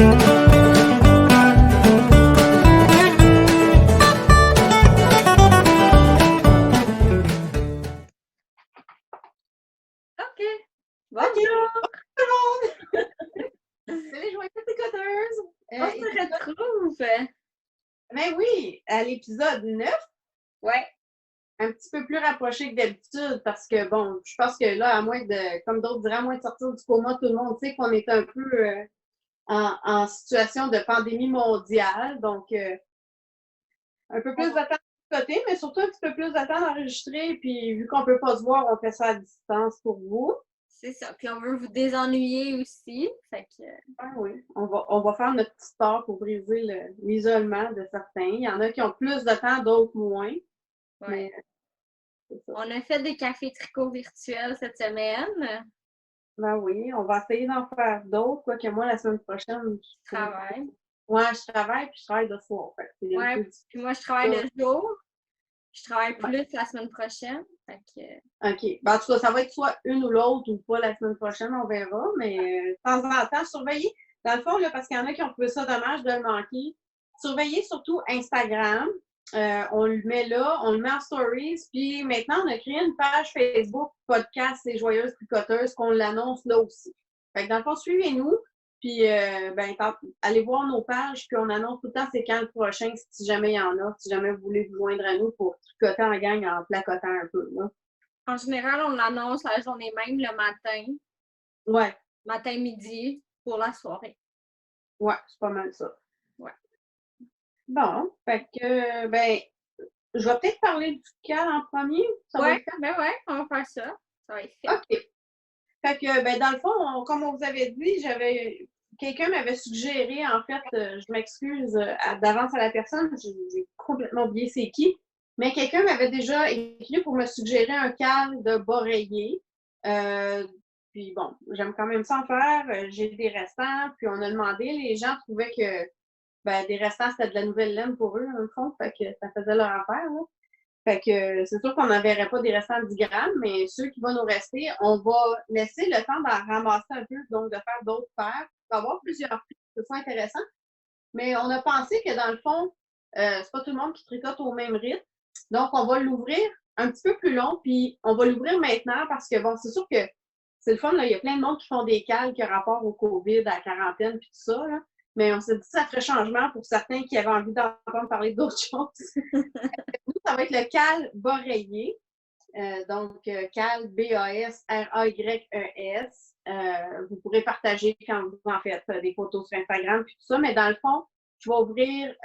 OK. Bonjour! Tout le monde! C'est les joyeuses tricoteuses! On se retrouve! Ben oui, à l'épisode 9, Ouais. un petit peu plus rapproché que d'habitude parce que, bon, je pense que là, à moins de, comme d'autres diraient, à moins de sortir du coma, tout le monde sait qu'on est un peu en situation de pandémie mondiale. Donc, un peu plus de temps de côté, mais surtout un petit peu plus de temps d'enregistrer. Puis, vu qu'on ne peut pas se voir, on fait ça à distance pour vous. C'est ça. Puis on veut vous désennuyer aussi. Fait que. Ben oui, on va faire notre petit part pour briser l'isolement de certains. Il y en a qui ont plus de temps, d'autres moins. Ouais. Mais c'est ça. On a fait des cafés tricots virtuels cette semaine. Ben oui, on va essayer d'en faire d'autres, quoique moi, la semaine prochaine, Je travaille. ouais, je travaille puis je travaille de soir. Fait que c'est un Ouais. peu difficile. Puis moi, je travaille le jour. Je travaille Ouais. plus la semaine prochaine. Fait que. OK. Ben, en tout cas, ça va être soit une ou l'autre ou pas la semaine prochaine, on verra. Mais de temps en temps, surveillez. Dans le fond, là, parce qu'il y en a qui ont trouvé ça dommage de le manquer, surveillez surtout Instagram. On le met là, on le met en stories. Puis maintenant, on a créé une page Facebook, podcast Les Joyeuses Tricoteuses, qu'on l'annonce là aussi. Fait que dans le fond, suivez-nous. Puis, allez voir nos pages, puis on annonce tout le temps c'est quand le prochain, si jamais il y en a, si jamais vous voulez vous joindre à nous pour tricoter en gang en placotant un peu. Là. En général, on l'annonce la journée même, le matin. Ouais. Matin-midi pour la soirée. Ouais, c'est pas mal ça. Ouais. Bon, fait que, je vais peut-être parler du cal en premier. Ça va être fait? Ben ouais, on va faire ça. Ça va être fait. OK. Fait que, dans le fond, comme on vous avait dit, quelqu'un m'avait suggéré, en fait, je m'excuse d'avance à la personne, j'ai complètement oublié c'est qui, mais quelqu'un m'avait déjà écrit pour me suggérer un cal de Boreiller. Puis bon, j'aime quand même ça en faire. J'ai des restants, puis on a demandé, les gens trouvaient que des restants, c'était de la nouvelle laine pour eux, dans le fond, fait que ça faisait leur affaire, là. Fait que c'est sûr qu'on n'enverrait pas des restants de 10 grammes, mais ceux qui vont nous rester, on va laisser le temps d'en ramasser un peu, donc de faire d'autres paires. Il va y avoir plusieurs prix, c'est ça intéressant. Mais on a pensé que dans le fond, c'est pas tout le monde qui tricote au même rythme. Donc, on va l'ouvrir un petit peu plus long, puis on va l'ouvrir maintenant parce que, bon, c'est sûr que c'est le fun, là, il y a plein de monde qui font des cales qui ont rapport au COVID, à la quarantaine, puis tout ça, là. Mais on s'est dit que ça ferait changement pour certains qui avaient envie d'entendre parler d'autres choses. Nous, ça va être le cal Boreiller. Donc, cal B-A-S-R-A-Y-E-S. Vous pourrez partager quand vous en faites des photos sur Instagram puis tout ça. Mais dans le fond, je vais ouvrir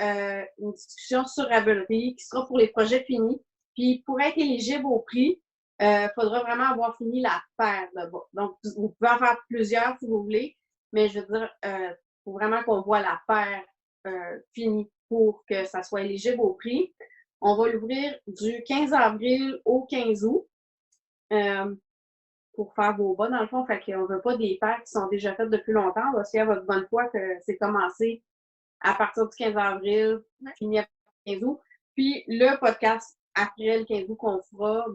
une discussion sur Ravelry qui sera pour les projets finis. Puis, pour être éligible au prix, il faudra vraiment avoir fini la paire là-bas. Donc, vous pouvez en faire plusieurs si vous voulez. Mais je veux dire, faut vraiment qu'on voit la paire finie pour que ça soit éligible au prix. On va l'ouvrir du 15 avril au 15 août pour faire vos bas, dans le fond. Fait qu'on ne veut pas des paires qui sont déjà faites depuis longtemps. On va se faire votre bonne foi que c'est commencé à partir du 15 avril, fini après le 15 août. Puis le podcast après le 15 août qu'on fera,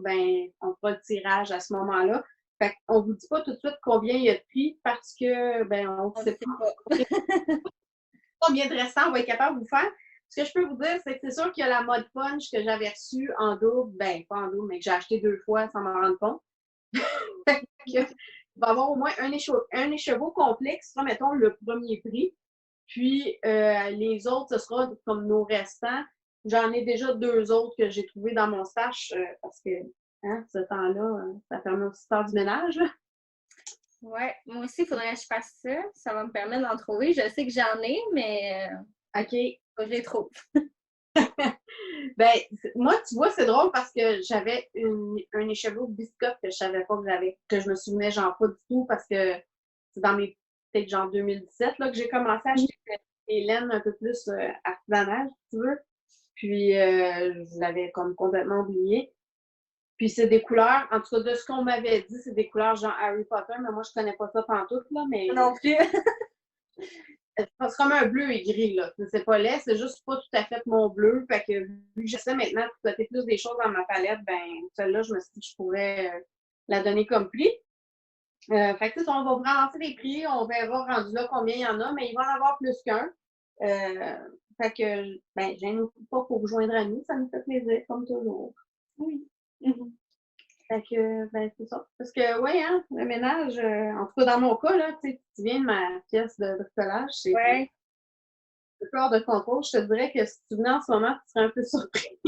on fera le tirage à ce moment-là. Fait qu'on ne vous dit pas tout de suite combien il y a de prix parce que, on ne sait pas combien de restants on va être capable de vous faire. Ce que je peux vous dire, c'est que c'est sûr qu'il y a la mode punch que j'avais reçue en double, pas en double, mais que j'ai acheté 2 fois sans m'en rendre compte. Il va y avoir au moins un écheveau complet qui sera, mettons, le premier prix. Puis les autres, ce sera comme nos restants. J'en ai déjà 2 autres que j'ai trouvés dans mon stash parce que ce temps-là, ça permet aussi de faire du ménage. Ouais, moi aussi, il faudrait que je fasse ça. Ça va me permettre d'en trouver. Je sais que j'en ai, mais OK. je les trouve. Moi, tu vois, c'est drôle parce que j'avais un écheveau de biscotte que je savais pas que j'avais, que je me souvenais genre pas du tout parce que c'est dans mes, peut-être genre 2017 là, que j'ai commencé à acheter des laines un peu plus artisanales, si tu veux. Puis, je l'avais comme complètement oublié. Puis, c'est des couleurs, en tout cas, de ce qu'on m'avait dit, c'est des couleurs genre Harry Potter, mais moi, je connais pas ça pantoute, là, mais... Non plus. C'est comme un bleu et gris, là. C'est pas laid, c'est juste pas tout à fait mon bleu. Fait que vu que j'essaie maintenant de côté plus des choses dans ma palette, celle-là, je me suis dit que je pourrais la donner comme prix. Fait que, on va ramasser les prix, on verra rendu là combien il y en a, mais il va en avoir plus qu'un. Fait que, ben, gênez-vous pas pour vous joindre à nous, ça nous fait plaisir, comme toujours. Oui. Fait que, ben, c'est ça. Parce que, oui, hein, le ménage, en tout cas, dans mon cas, là, tu viens de ma pièce de bricolage, c'est Ouais. un peu hors de contrôle. Je te dirais que si tu venais en ce moment, tu serais un peu surpris.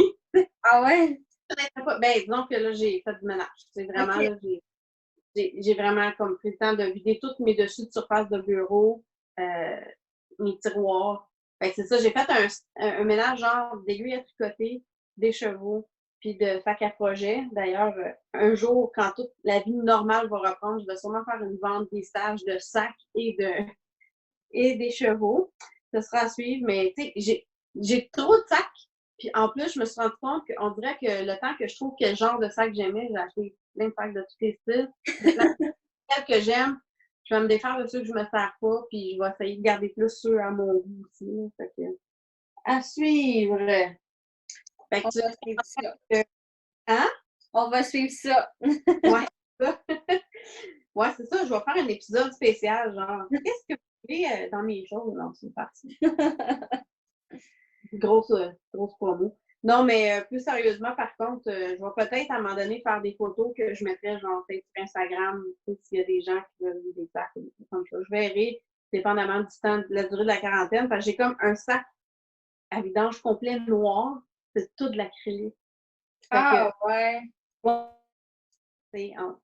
Ah ouais? Ben, disons que là, j'ai fait du ménage. C'est vraiment, OK. là, j'ai vraiment comme pris le temps de vider tous mes dessus de surface de bureau, mes tiroirs. Fait que c'est ça, j'ai fait un ménage genre d'aiguilles à tricoter, des chevaux, puis de sacs à projet. D'ailleurs, un jour, quand toute la vie normale va reprendre, je vais sûrement faire une vente des stages de sacs et des chevaux. Ce sera à suivre, mais tu sais, j'ai trop de sacs. Puis en plus, je me suis rendu compte qu'on dirait que le temps que je trouve quel genre de sac j'aimais, j'ai acheté plein de sacs de tous les styles. Celles que j'aime, je vais me défaire de ceux que je me sers pas, puis je vais essayer de garder plus ceux à mon goût aussi. Là. Fait que, à suivre. Fait que On tu va suivre ça. hein? On va suivre ça. Ouais. Ouais, c'est ça. Je vais faire un épisode spécial, genre, qu'est-ce que vous voulez dans mes choses? Non, c'est parti. Grosse promo. Non, mais plus sérieusement, par contre, je vais peut-être à un moment donné faire des photos que je mettrais genre peut-être sur Instagram, s'il y a des gens qui veulent des sacs ou des trucs comme ça. Je verrai, dépendamment du temps, de la durée de la quarantaine, parce que j'ai comme un sac à vidange complet noir, c'est tout de l'acrylique. Fait Ah que, ouais. bon,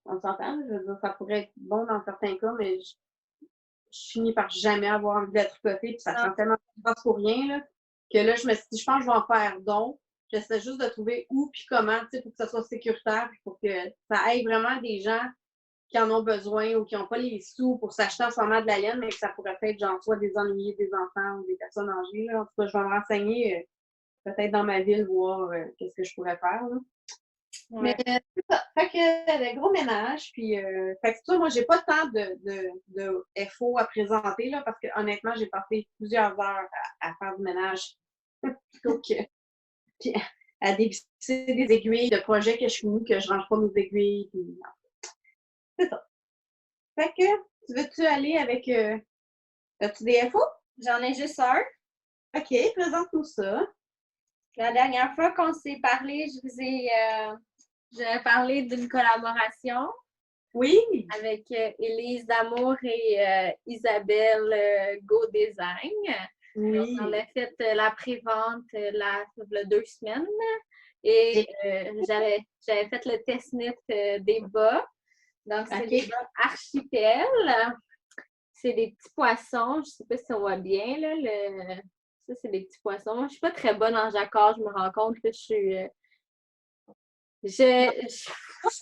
on s'entend, je veux dire, ça pourrait être bon dans certains cas, mais je finis par jamais avoir envie de la tricoter, puis ça Non. prend tellement de place pour rien, là, que là, je me suis dit, je pense que je vais en faire don. J'essaie juste de trouver où puis comment, tu sais, pour que ça soit sécuritaire, puis pour que ça aille vraiment des gens qui en ont besoin ou qui n'ont pas les sous pour s'acheter en ce moment de la laine, mais que ça pourrait être genre soit des ennuyés, des enfants ou des personnes âgées. Là. En tout cas, je vais me renseigner peut-être dans ma ville, voir qu'est-ce que je pourrais faire. Là. Mais Ouais. c'est ça. Fait que le gros ménage, puis fait que ça, moi, j'ai pas tant de FO à présenter, là, parce que honnêtement, j'ai passé plusieurs heures à faire du ménage plutôt que puis à dévisser des aiguilles de projets que je finis, que je range pas mes aiguilles. Puis, c'est ça. Fait que tu veux-tu aller avec as-tu des FO? J'en ai juste un. OK, présente-nous ça. La dernière fois qu'on s'est parlé, j'avais parlé d'une collaboration Oui. avec Élise Damour et Isabelle Go Design. Oui. On a fait la pré-vente il 2 semaines et j'avais fait le test-knit des bas. Donc, c'est des bas archipel. C'est des petits poissons. Je ne sais pas si on voit bien. Là, ça, c'est des petits poissons. Je ne suis pas très bonne en jacquard. Je me rends compte que je suis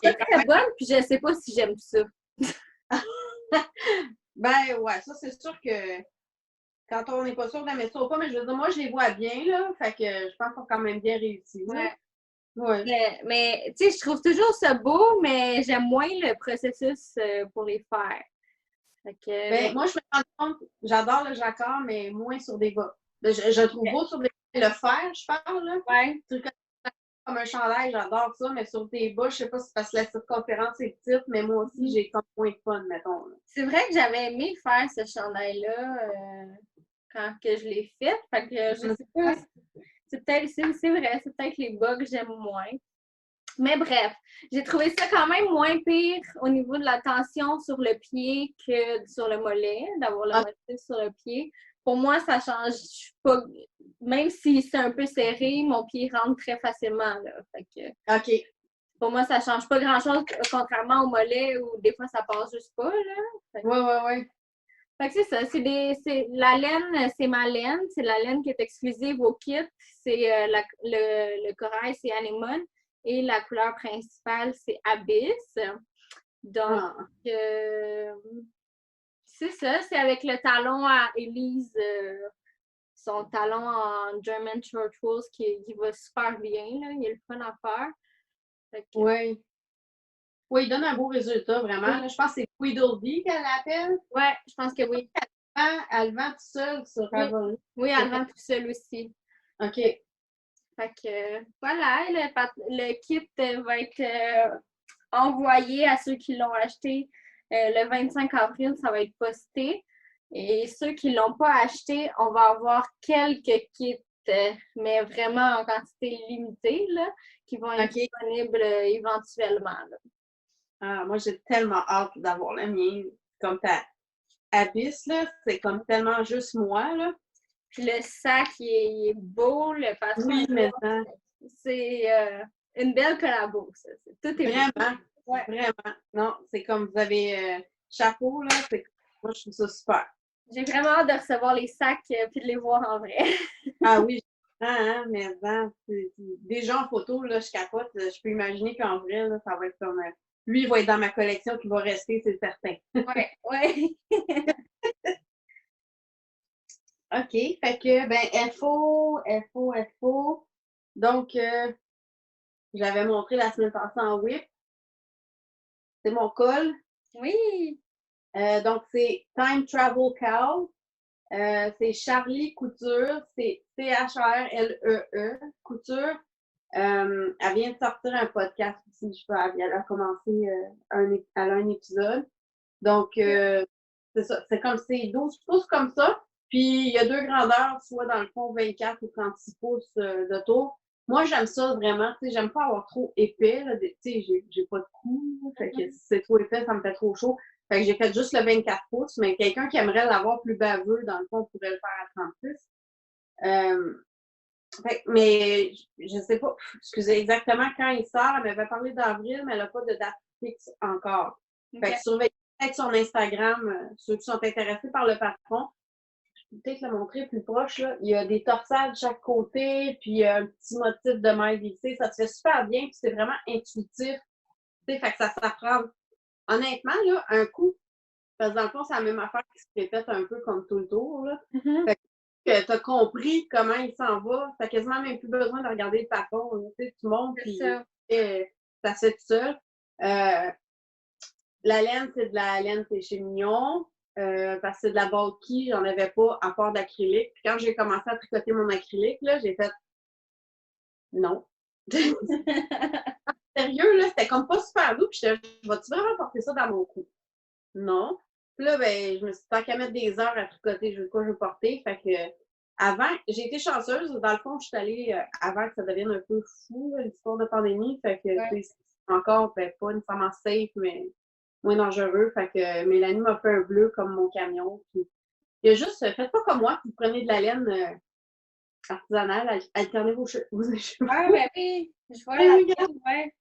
pas très bonne, puis je ne sais pas si j'aime ça. Ben ouais, ça c'est sûr que quand on n'est pas sûr de la mettre ça ou pas, mais je veux dire, moi je les vois bien, là. Fait que je pense qu'on a quand même bien réussi. Ouais. Ouais. Mais tu sais, je trouve toujours ça beau, mais j'aime moins le processus pour les faire. Fait que, Ben, moi, je me rends compte, j'adore le jacquard, mais moins sur des bas. Je le trouve beau sur des le fer, je parle, là. ouais. Comme un chandail, j'adore ça, mais sur tes bas, je sais pas si c'est parce que la circonférence est petite, mais moi aussi, j'ai comme moins de fun, mettons. Là. C'est vrai que j'avais aimé faire ce chandail-là quand que je l'ai fait. Fait que je sais pas. C'est vrai, c'est peut-être les bas que j'aime moins. Mais bref, j'ai trouvé ça quand même moins pire au niveau de la tension sur le pied que sur le mollet, d'avoir le motif sur le pied. Pour moi, ça change pas. Même si c'est un peu serré, mon pied rentre très facilement. Là. Fait que, OK. pour moi, ça change pas grand-chose, contrairement au mollet où des fois ça passe juste pas. Là. Ouais. Fait que c'est ça. La laine, c'est ma laine. C'est la laine qui est exclusive au kit. C'est le corail, c'est anémone. Et la couleur principale, c'est Abyss. Donc, c'est ça. C'est avec le talon à Élise, son talon en German Short Wool qui va super bien. Là. Il est le fun à faire. Oui. Oui, il donne un beau résultat, vraiment. Oui. Là, je pense que c'est Tweedledee qu'elle l'appelle. Ouais, je pense que oui. Elle vend tout seul sur Ravelry. Oui, elle vend tout seul aussi. OK. Fait que voilà, le kit va être envoyé à ceux qui l'ont acheté Le 25 avril, ça va être posté. Et ceux qui ne l'ont pas acheté, on va avoir quelques kits, mais vraiment en quantité limitée, là, qui vont être disponibles éventuellement. Là. Ah, moi, j'ai tellement hâte d'avoir le mien. Comme ta Abyss, là, c'est comme tellement juste moi, là. Puis le sac, il est beau, le patron. Oui, mais ça. C'est une belle collabo, ça. Tout est Vraiment, beau. Ouais. vraiment. Non, c'est comme vous avez chapeau, là. Moi, je trouve ça super. J'ai vraiment hâte de recevoir les sacs puis de les voir en vrai. Ah oui, hein, mais non, déjà en photo, là, je capote. Je peux imaginer qu'en vrai, là, ça va être comme. Lui, il va être dans ma collection qui va rester, c'est certain. Ouais, ouais. OK. Fait que, ben, FO. Donc, j'avais montré la semaine passée en whip. C'est mon col. Oui. Donc, c'est Time Travel Cow. C'est Charlie Couture. C'est Charlee Couture. Elle vient de sortir un podcast aussi. Elle a commencé elle a un épisode. Donc, c'est ça. C'est comme c'est 12 pouces comme ça. Puis, il y a deux grandeurs, soit dans le fond 24 ou 36 pouces de tour. Moi, j'aime ça vraiment. Tu sais, j'aime pas avoir trop épais. Là. Tu sais, j'ai pas de cou. Fait que si c'est trop épais, ça me fait trop chaud. Fait que j'ai fait juste le 24 pouces. Mais quelqu'un qui aimerait l'avoir plus baveux, dans le fond, pourrait le faire à 36. Mais je sais pas, excusez, exactement quand il sort. Elle m'avait parlé d'avril, mais elle n'a pas de date fixe encore. Okay. Fait que surveillez peut-être son Instagram, ceux qui sont intéressés par le patron. Je peux peut-être le montrer plus proche. Là. Il y a des torsades de chaque côté, puis un petit motif de maille vissée. Ça se fait super bien, puis c'est vraiment intuitif. Fait que ça s'apprend. Honnêtement, là, un coup, parce que dans le fond, c'est la même affaire qui s'est faite un peu comme tout le tour. Là. Fait que tu as compris comment il s'en va. Tu n'as quasiment même plus besoin de regarder le patron. Tu montes, puis ça se fait tout seul. La laine, c'est de la laine péché mignon. Parce que c'est de la bulky, j'en avais pas à part d'acrylique. Puis quand j'ai commencé à tricoter mon acrylique, là, j'ai fait non. Sérieux, là, c'était comme pas super doux. Puis je vais-tu vraiment porter ça dans mon cou? Non. Puis là, ben, je me suis dit, qu'à mettre des heures à tricoter, je veux quoi je veux porter. Fait que avant, j'ai été chanceuse. Dans le fond, je suis allée avant que ça devienne un peu fou, l'histoire de pandémie. Fait que c'est encore ben, pas nécessairement safe, mais moins dangereux. Fait que Mélanie m'a fait un bleu comme mon camion. Puis, il y a juste, faites pas comme moi, vous prenez de la laine artisanale, alternez vos cheveux. Ah, ben oui, je vois la laine, ouais.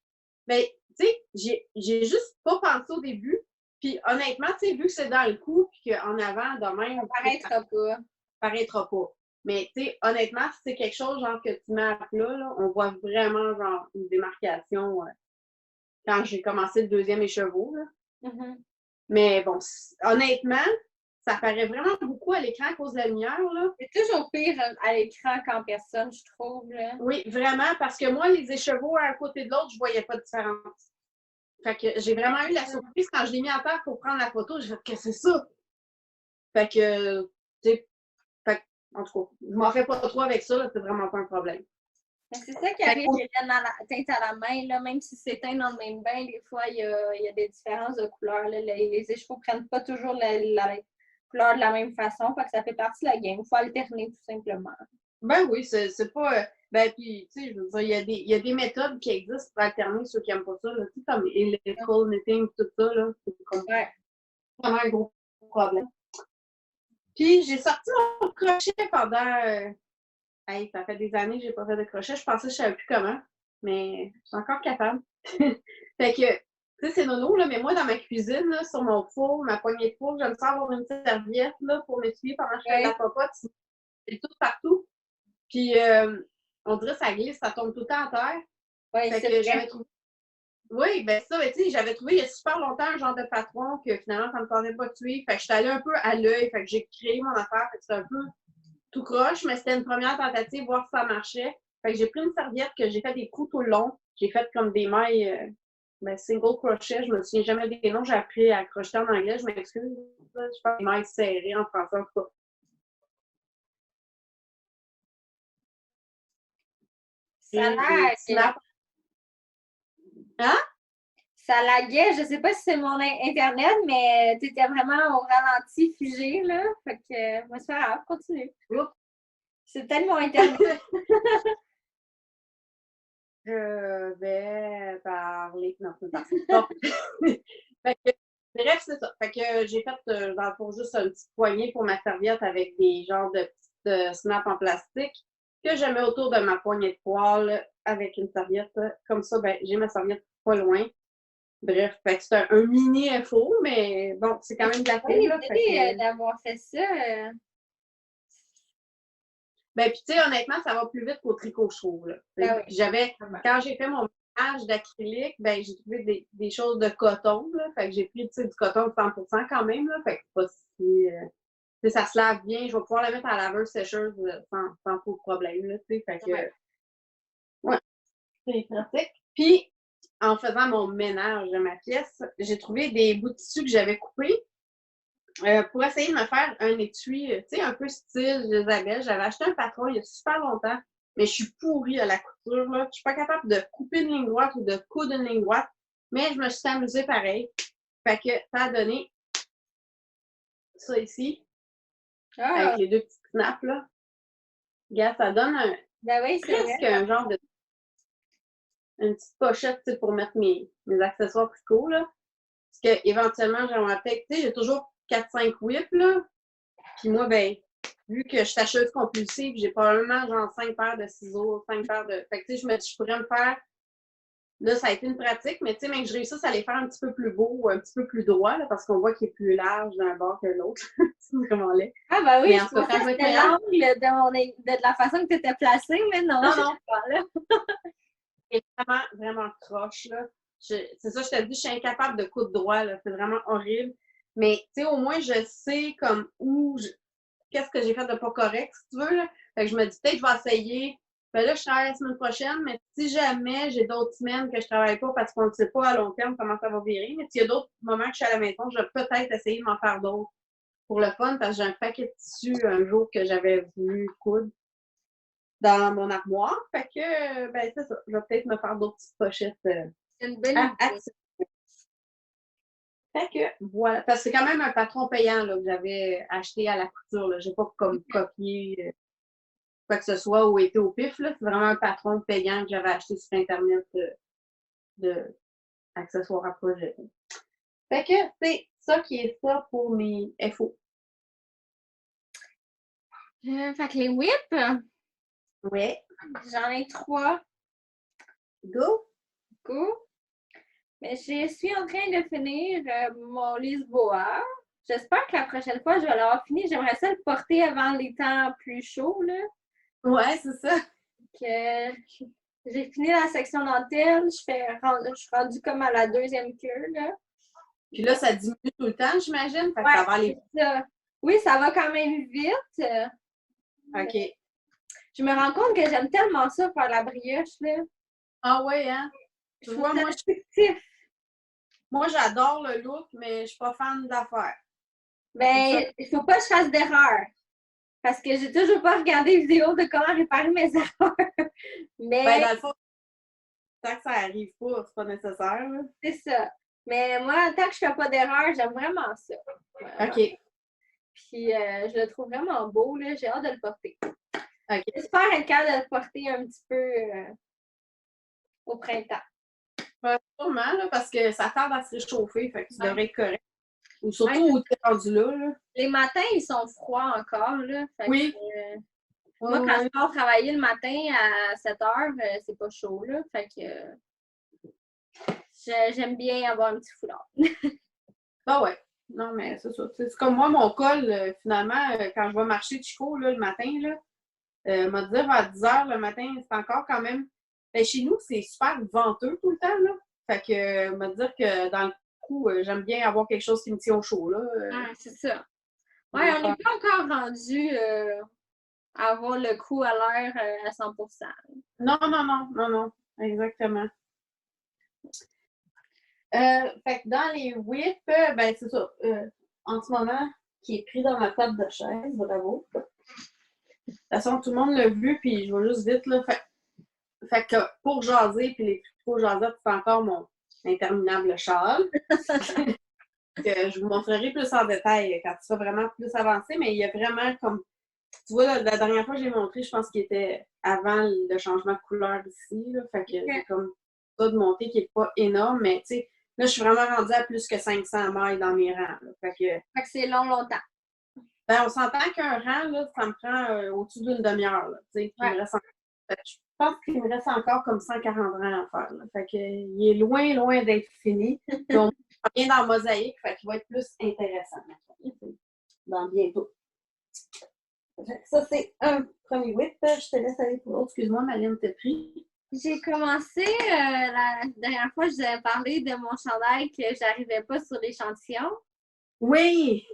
Ben, tu sais, j'ai juste pas pensé au début. Puis honnêtement, tu sais, vu que c'est dans le cou, puis qu'en avant, demain, ça paraîtra pas. Paraîtra pas. Mais tu sais, honnêtement, si c'est quelque chose genre que tu mets à plat, là, on voit vraiment genre une démarcation quand j'ai commencé le deuxième écheveau. Là. Mais bon, honnêtement, ça paraît vraiment beaucoup à l'écran à cause de la lumière. Là. C'est toujours pire à l'écran qu'en personne, je trouve. Là. Oui, vraiment, parce que moi, les écheveaux à un côté de l'autre, je voyais pas de différence. Fait que j'ai vraiment eu la surprise quand je l'ai mis à terre pour prendre la photo. J'ai fait que c'est ça. Fait que, tu sais, en tout cas, je m'en fais pas trop avec ça, là, c'est vraiment pas un problème. C'est ça qui arrive, les laines teintes à la main, là, même si c'est teint dans le même bain, des fois, il y a des différences de couleur. Là. Les écheveaux ne prennent pas toujours la couleur de la même façon, fait que ça fait partie de la game. Il faut alterner tout simplement. Ben oui, c'est pas. Ben, puis, tu sais, je veux dire, il y a des méthodes qui existent pour alterner ceux qui n'aiment pas ça, là, tu sais, comme elliptical knitting, tout ça, là. C'est comme vraiment un gros problème. Puis, j'ai sorti mon crochet pendant. Hey, ça fait des années que j'ai pas fait de crochet. Je pensais que je savais plus comment, mais je suis encore capable. Fait que, tu sais, c'est nono, là, mais moi, dans ma cuisine, là, sur mon four, ma poignée de four, j'aime ça avoir une serviette, là, pour m'essuyer pendant que je fais de la popote. C'est tout partout. Puis, on dirait que ça glisse, ça tombe tout le temps à terre. Oui, fait que j'avais trouvé. Oui, ben ça, ben, tu sais, j'avais trouvé il y a super longtemps un genre de patron que finalement, ça me tentait pas de suivre. Fait que j'étais allée un peu à l'œil. Fait que j'ai créé mon affaire. Fait que c'était un peu tout croche, mais c'était une première tentative, voir si ça marchait. Fait que j'ai pris une serviette que j'ai fait des coups tout le long. J'ai fait comme des mailles single crochet. Je me souviens jamais des noms. J'ai appris à crocheter en anglais. Je m'excuse. Je fais des mailles serrées en français, en tout cas. Ça a l'air. Hein? Ça laguait, je sais pas si c'est mon internet, mais t'étais vraiment au ralenti figé, là. Fait que, moi, c'est pas grave, continue. Oups. C'est peut-être mon internet. Je vais parler. Non, c'est pas. Bon. Fait que, bref, c'est ça. Fait que j'ai fait, dans le fond, juste un petit poignet pour ma serviette avec des genres de petites snaps en plastique que je mets autour de ma poignée de poêle avec une serviette. Comme ça, ben, j'ai ma serviette pas loin. Bref, fait que c'est un mini FO, mais bon, c'est quand même de la Oui, pub, là. Fait que, d'avoir fait ça. ben, puis tu sais, honnêtement, ça va plus vite qu'au tricot, je trouve, là. Ben oui. Puis quand j'ai fait mon ménage d'acrylique, ben, j'ai trouvé des choses de coton, là. Fait que j'ai pris, tu sais, du coton de 100% quand même, là. Fait que c'est pas si, tu sais, ça se lave bien. Je vais pouvoir la mettre à la laveuse sécheuse sans trop de problème, là, tu sais. Fait que, ouais, c'est pratique. Puis, en faisant mon ménage de ma pièce, j'ai trouvé des bouts de tissu que j'avais coupés. Pour essayer de me faire un étui, tu sais, un peu style Isabelle. J'avais acheté un patron il y a super longtemps, mais je suis pourrie à la couture, là. Je suis pas capable de couper une ligne droite ou de coudre une ligne droite, mais je me suis amusée pareil. Fait que ça a donné ça ici, Ah, avec les deux petits snaps, là. Regarde, ça donne ben oui, c'est presque vrai. un genre de une petite pochette, tu sais, pour mettre mes accessoires tricots, là. Parce que éventuellement, j'aimerais peut-être, tu sais, j'ai toujours 4-5 whips, là. Puis moi, ben, vu que je suis tâcheuse compulsive, j'ai probablement genre 5 paires de ciseaux, 5 paires de. Fait que tu sais, je me dis, je pourrais me faire. Là, ça a été une pratique, mais tu sais, mais que je réussisse à les faire un petit peu plus beau ou un petit peu plus droit, là, parce qu'on voit qu'il est plus large d'un bord que l'autre. C'est vraiment laid. Ah, ben oui, Mais je en tout cas, pensais quand je que vais être c'était meilleure. l'angle de la façon que tu étais placée, mais non, Non, je non, sais pas, là. c'est vraiment, vraiment croche, là. C'est ça, je te dis, je suis incapable de coudre droit, là. C'est vraiment horrible. Mais, tu sais, au moins, je sais comme qu'est-ce que j'ai fait de pas correct, si tu veux, là. Fait que je me dis, peut-être, je vais essayer. Ben là, je travaille la semaine prochaine, mais si jamais j'ai d'autres semaines que je travaille pas parce qu'on ne sait pas à long terme comment ça va virer, mais s'il y a d'autres moments que je suis à la maison, je vais peut-être essayer de m'en faire d'autres pour le fun parce que j'ai un paquet de tissus un jour que j'avais voulu coudre dans mon armoire. Fait que, ben, c'est ça. Je vais peut-être me faire d'autres petites pochettes C'est une bonne à idée. Fait que, voilà. Parce que c'est quand même un patron payant là, que j'avais acheté à la couture. Je n'ai pas comme copié quoi que ce soit ou été au pif. C'est vraiment un patron payant que j'avais acheté sur Internet de accessoires à projet. Fait que c'est ça qui est ça pour mes FO. Fait que les whips, Ouais. j'en ai 3. Go! Go. Mais je suis en train de finir mon Lisboa. J'espère que la prochaine fois, je vais l'avoir fini. J'aimerais ça le porter avant les temps plus chauds, là. Ouais, c'est ça. Que j'ai fini la section dentelle. Je suis rendue comme à la deuxième queue, là. Puis là, ça diminue tout le temps, j'imagine. Fait que ça Ouais, va aller. c'est ça. Oui, ça va quand même vite. OK. Je me rends compte que j'aime tellement ça, faire la brioche, là. Ah ouais, hein? Tu Je trouve vois, ça moi, addictif. moi j'adore le look, mais je suis pas fan d'affaires. C'est ça. Ben, il faut pas que je fasse d'erreur. Parce que j'ai toujours pas regardé les vidéos de comment réparer mes erreurs. Ben, Mais dans le fond, tant que ça arrive pas, c'est pas nécessaire, là. c'est ça. Mais moi, tant que je fais pas d'erreur, j'aime vraiment ça. Vraiment. OK. Puis je le trouve vraiment beau, là. J'ai hâte de le porter. OK. J'espère être capable de le porter un petit peu au printemps. Sûrement, là, parce que ça tarde à se réchauffer, fait que tu Ouais. devrais être correct. Ou surtout où tu es rendu là, là. Les matins, ils sont froids encore, là. Fait Oui. que, Ouais, moi, quand je ouais. pars travailler le matin à 7 heures, c'est pas chaud, là. Fait que j'aime bien avoir un petit foulard. Ah ouais. Non, mais c'est ça. C'est comme moi, mon col, finalement, quand je vais marcher Chico, là, le matin, là, m'a dire vers 10 heures le matin, c'est encore quand même. Ben, chez nous, c'est super venteux tout le temps, là. Fait que, m'a dire que dans le coup, j'aime bien avoir quelque chose qui me tient au chaud, là. Ouais, c'est ça. Ouais, on n'est pas encore rendu à avoir le coup à l'air à 100%. Non, non, non, non, non. Exactement. Fait que dans les whips, ben c'est ça. En ce moment, qui est pris dans ma table de chaise, bravo. De toute façon, tout le monde l'a vu, puis je vais juste vite, là. Fait que pour jaser, puis les tricots jasettes, c'est encore interminable châle. Que je vous montrerai plus en détail quand tu seras vraiment plus avancé, mais il y a vraiment comme. Tu vois, la dernière fois que j'ai montré, je pense qu'il était avant le changement de couleur ici. Là, fait que j'ai comme ça de montée qui n'est pas énorme, mais tu sais, là, je suis vraiment rendue à plus que 500 mailles dans mes rangs. Là, fait que c'est longtemps. Ben, on s'entend qu'un rang, là, ça me prend au-dessus d'une demi-heure. Là, il me reste je pense qu'il me reste encore comme 140 rangs à faire. Là. Fait que, il est loin, loin d'être fini. Donc, on vient dans Mosaïque, fait qu'il va être plus intéressant dans bientôt. Ça, c'est un premier whip. Je te laisse aller pour l'autre. Excuse-moi, Maline t'a pris. J'ai commencé, la dernière fois, je vous avais parlé de mon chandail que j'arrivais pas sur l'échantillon. Oui!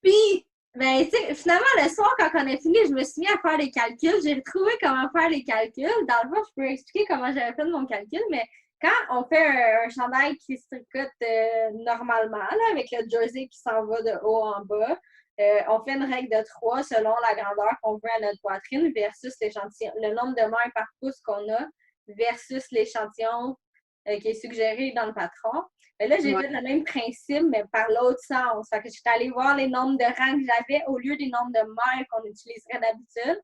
Puis, ben, tu sais, finalement, le soir, quand on a fini, je me suis mis à faire les calculs. J'ai retrouvé comment faire les calculs. Dans le fond, je peux expliquer comment j'avais fait mon calcul, mais quand on fait un chandail qui se tricote normalement, là, avec le jersey qui s'en va de haut en bas, on fait une règle de 3 selon la grandeur qu'on veut à notre poitrine versus l'échantillon, le nombre de mailles par pouce qu'on a versus l'échantillon qui est suggéré dans le patron. Et là, j'ai fait le même principe, mais par l'autre sens. Fait que j'étais allée voir les nombres de rangs que j'avais au lieu des nombres de mailles qu'on utiliserait d'habitude.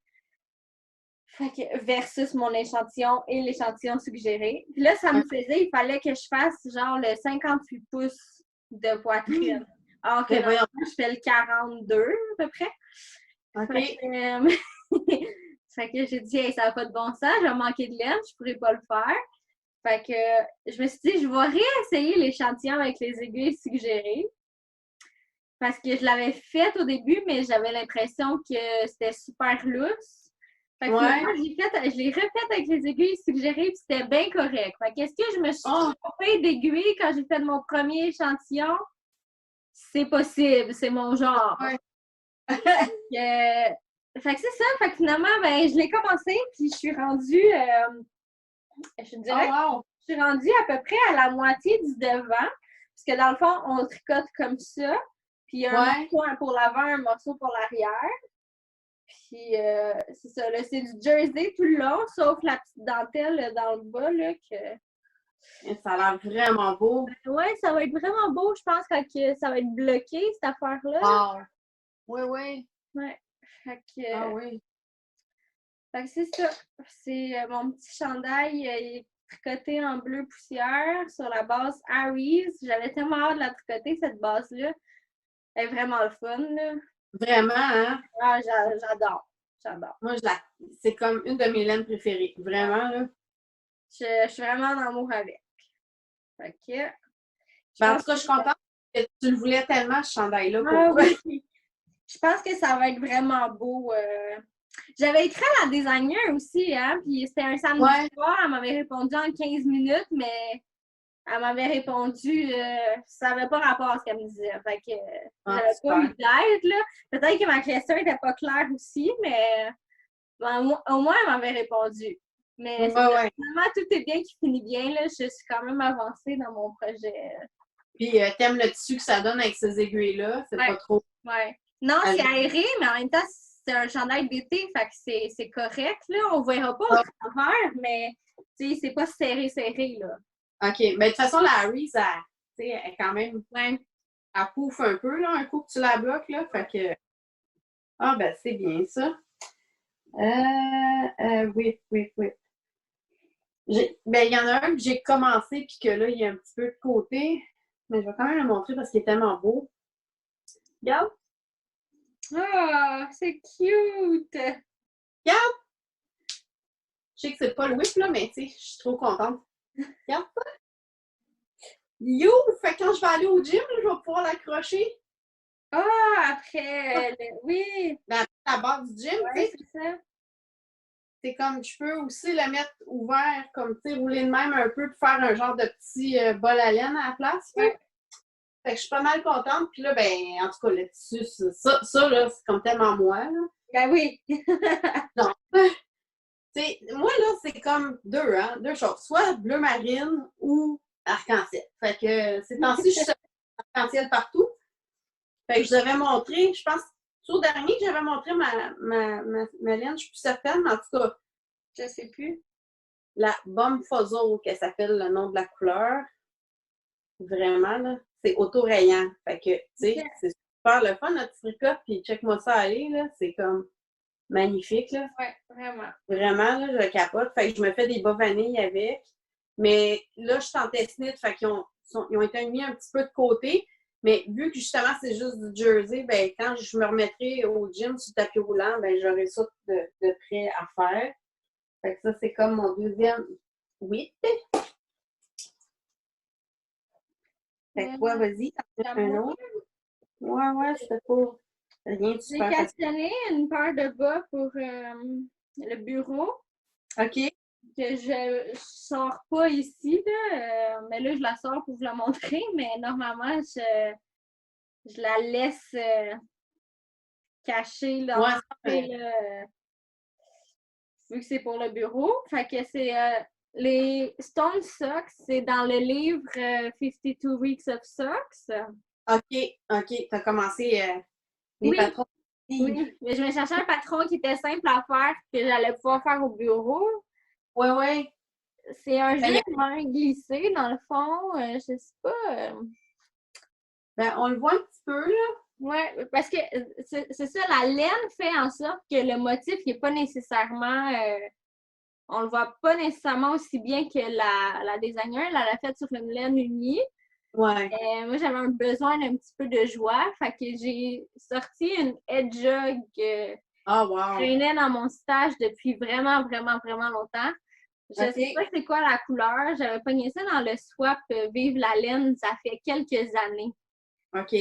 Fait que versus mon échantillon et l'échantillon suggéré. Puis là, ça me faisait, il fallait que je fasse genre le 58 pouces de poitrine. Alors que normalement, je fais le 42 à peu près. OK. Fait que j'ai dit, hey, ça n'a pas de bon sens, je vais manquer de laine, je pourrais pas le faire. Fait que je me suis dit, je vais réessayer l'échantillon avec les aiguilles suggérées. Parce que je l'avais fait au début, mais j'avais l'impression que c'était super lousse. Fait que je l'ai refait avec les aiguilles suggérées, puis c'était bien correct. Fait qu'est-ce que je me suis trompée d'aiguilles quand j'ai fait mon premier échantillon? C'est possible, c'est mon genre. Fait que c'est ça, fait que finalement, ben, je l'ai commencé, puis je suis rendue, je dirais je suis rendue à peu près à la moitié du devant, parce que dans le fond, on tricote comme ça, puis il y a un morceau pour l'avant, un morceau pour l'arrière. Puis c'est ça, là, c'est du jersey tout le long, sauf la petite dentelle dans le bas, là, que... Ça a l'air vraiment beau. Oui, ça va être vraiment beau, je pense, quand ça va être bloqué, cette affaire-là. Wow! Oui. Ouais. Fait que... Ah oui. Fait que c'est ça. C'est mon petit chandail, il est tricoté en bleu poussière sur la base Aries. J'avais tellement hâte de la tricoter, cette base-là. Elle est vraiment le fun, là. Vraiment, hein? Ah, j'adore. J'adore. Moi, c'est comme une de mes laines préférées. Vraiment, là. Je suis vraiment en amour avec. Fait que... En tout cas, je suis contente que tu le voulais tellement, ce chandail-là. Oui. Je pense que ça va être vraiment beau. J'avais écrit à la designer aussi, hein, puis c'était un samedi soir, elle m'avait répondu en 15 minutes, mais elle m'avait répondu, ça n'avait pas rapport à ce qu'elle me disait. Fait que j'avais pas eu d'aide, là. Peut-être que ma question n'était pas claire aussi, mais au moins, elle m'avait répondu. Mais finalement, tout est bien qui finit bien, là. Je suis quand même avancée dans mon projet. Puis, t'aimes le tissu que ça donne avec ces aiguilles-là? C'est pas trop... Ouais. Non, c'est aéré, mais en même temps, c'est un chandail d'été, fait que c'est correct, là. On ne verra pas au travers, mais c'est pas serré, là. OK. Mais de toute façon, la Harry, elle est quand même... Elle pouffe un peu, là, un coup que tu la bloques, là. Fait que... Ah, ben, c'est bien, ça. Oui. Ben, il y en a un que j'ai commencé, puis que là, il y a un petit peu de côté. Mais je vais quand même le montrer parce qu'il est tellement beau. Regarde. Oh, c'est cute! Regarde! Je sais que c'est pas le whip, là, mais tu sais, je suis trop contente. Regarde ça! You! Fait que quand je vais aller au gym, là, je vais pouvoir l'accrocher. Après, oui! La base du gym, tu sais. C'est ça. C'est comme, je peux aussi le mettre ouvert, comme, tu sais, rouler de même un peu pour faire un genre de petit bol à laine à la place. Fait que je suis pas mal contente. Puis là, ben, en tout cas, le tissu, ça là, c'est comme tellement moi, là. Ben oui! Donc, t'sais, moi, là, c'est comme deux choses. Soit bleu marine ou arc-en-ciel. Fait que ces temps-ci, je suis arc-en-ciel partout. Fait que je devais montrer, je pense, sur le dernier que j'avais montré ma laine, je suis plus certaine, mais en tout cas. Je sais plus. la Bomb Fuzzle, que s'appelle le nom de la couleur. Vraiment, là, c'est auto-rayant. Fait que, tu sais, c'est super le fun, notre tricot, puis check-moi ça aller, là, c'est comme magnifique, là. Ouais, vraiment. Vraiment, là, je capote. Fait que je me fais des bas vanille avec. Mais là, je suis en test knit, fait qu'ils ils ont été mis un petit peu de côté. Mais vu que justement, c'est juste du jersey, ben quand je me remettrai au gym sur le tapis roulant, ben j'aurai ça de prêt à faire. Fait que ça, c'est comme mon deuxième 8. Fait que toi, vas-y, t'en as un autre. Ouais, c'était pas rien de J'ai super facile. questionné une paire de bas pour le bureau OK. que je sors pas ici, là, mais là, je la sors pour vous la montrer, mais normalement, je la laisse cachée dans Ouais, là, vu que c'est pour le bureau. Fait que c'est les Stone Socks, c'est dans le livre 52 Weeks of Socks. OK. T'as commencé les Oui, patrons. oui. Mais je me cherchais un patron qui était simple à faire, que j'allais pouvoir faire au bureau. Ouais. C'est un Ben, jeu de main glissé, dans le fond. Je sais pas. ben, on le voit un petit peu, là. Ouais, parce que c'est ça, la laine fait en sorte que le motif n'est pas nécessairement. On le voit pas nécessairement aussi bien que la designer. Elle a fait sur une laine unie. Ouais. Moi, j'avais un besoin d'un petit peu de joie. Fait que j'ai sorti une Hedgehog Ah, qui wow. traînait dans mon stage depuis vraiment, vraiment, vraiment longtemps. Je sais OK. pas c'est quoi la couleur. J'avais pogné ça dans le swap Vive la laine, ça fait quelques années. OK.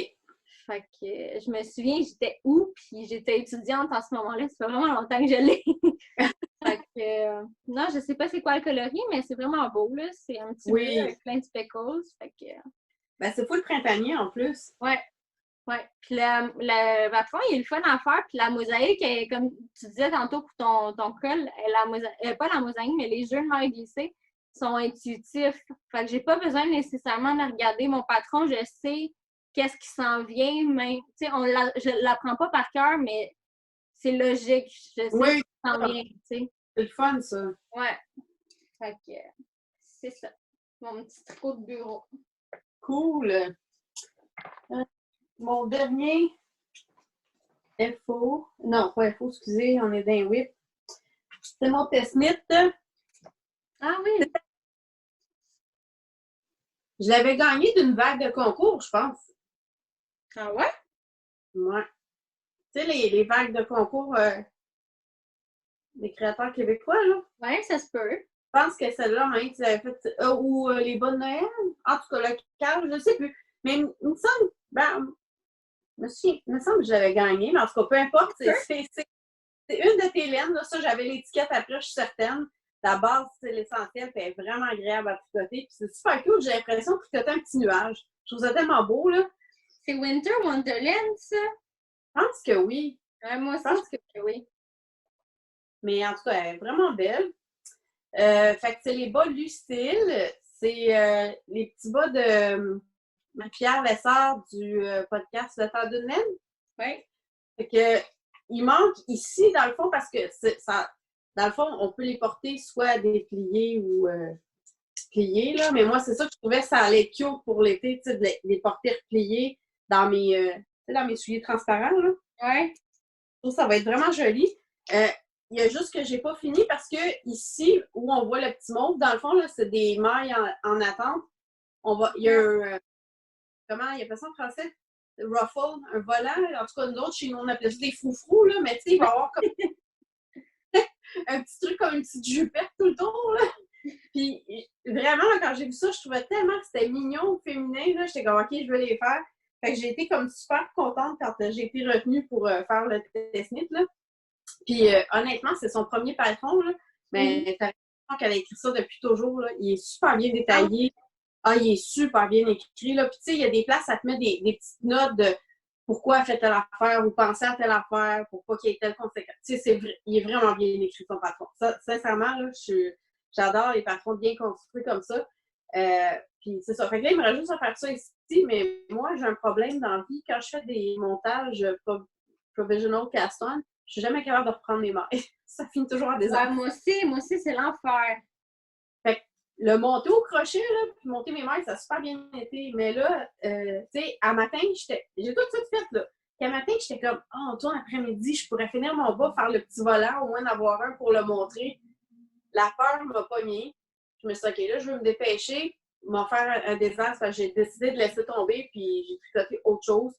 Fait que je me souviens, j'étais où, puis j'étais étudiante en ce moment-là. Ça fait vraiment longtemps que je l'ai. Fait que, non, je sais pas c'est quoi le coloris, mais c'est vraiment beau, là. C'est un petit bleu Oui. avec plein de speckles. Fait que, Ben, c'est full printanier en plus. ouais. Ouais. Puis le patron, il est le fun à faire. Puis la mosaïque, est, comme tu disais tantôt pour ton col, pas la mosaïque, mais les jeux de maille glissés sont intuitifs. Fait que j'ai pas besoin nécessairement de regarder mon patron. Je sais qu'est-ce qui s'en vient. Mais, tu sais, je l'apprends pas par cœur, mais c'est logique. Je sais ce Oui, qui s'en vient, tu sais. c'est le fun, ça. Ouais. Fait que c'est ça. Mon petit tricot de bureau. Cool. Mon dernier FO. Non, pas FO, excusez, on est dans whip. C'est mon test knit. Ah oui! Je l'avais gagné d'une vague de concours, je pense. Ah ouais? Ouais. Tu sais, les vagues de concours des créateurs québécois, là. Ouais, ça se peut. Je pense que celle-là, même, tu avais fait. Ou les bonnes Noël. En tout cas, le calme, je ne sais plus. Mais il me semble. Ben, il me semble que je l'avais gagné, mais en tout cas, peu importe. C'est une de tes laines. Là, ça, j'avais l'étiquette après, je suis certaine. La base, c'est l'essentiel, puis elle est vraiment agréable à tricoter. Puis c'est super cool, j'ai l'impression de tricoter un petit nuage. Je trouve ça tellement beau, là. C'est Winter Wonderland, ça? Je pense que oui. Ouais, moi Je aussi, pense je trouve que oui. Mais en tout cas, elle est vraiment belle. Fait que c'est les bas Lucille. C'est les petits bas de Pierre Lessard du podcast Le temps d'une laine. Oui. Fait que il manque ici, dans le fond, parce que ça, dans le fond, on peut les porter soit dépliés ou pliés, là. Mais moi, c'est ça que je trouvais, ça allait cute pour l'été, tu sais, de les porter repliés dans mes souliers transparents, là. Ouais. Je trouve que ça va être vraiment joli. Il y a juste que j'ai pas fini parce que ici, où on voit le petit mauve, dans le fond, là, c'est des mailles en attente. Il y a un, comment il appelle ça en français? Ruffle, un volant. En tout cas, nous autres, chez nous, on appelle ça des froufrous, là, mais tu sais, il va y avoir comme un petit truc comme une petite jupette tout le tour, là. Puis vraiment, là, quand j'ai vu ça, je trouvais tellement que c'était mignon, féminin, là. J'étais comme, OK, je vais les faire. Fait que j'ai été comme super contente quand j'ai été retenue pour faire le test knit, là. Puis honnêtement, c'est son premier patron, là. Mais t'as l'impression qu'elle a écrit ça depuis toujours, là. Il est super bien détaillé. Ah, il est super bien écrit, là. Puis tu sais, il y a des places, ça te met des petites notes de pourquoi elle fait telle affaire ou penser à telle affaire pour pas qu'il y ait telle conséquence. Tu sais, il est vraiment bien écrit, son patron. Ça, sincèrement, là, j'adore les patrons bien construits comme ça. Puis c'est ça. Fait que là, il me reste juste à faire ça ici, mais moi, j'ai un problème dans la vie. Quand je fais des montages provisional cast-on, je suis jamais capable de reprendre mes mailles. Ça finit toujours en désordre. Moi aussi, c'est l'enfer. le monter au crochet, là, puis monter mes mailles, ça a super bien été. Mais là, tu sais, à matin, j'ai tout ça fait, là. Puis à matin, j'étais comme, oh, toi, après-midi, je pourrais finir mon bas, faire le petit volant, au moins d'avoir un pour le montrer. La peur m'a pogné. Je me suis dit, OK, là, je veux me dépêcher, m'en faire un désastre. J'ai décidé de laisser tomber, puis j'ai tricoté autre chose.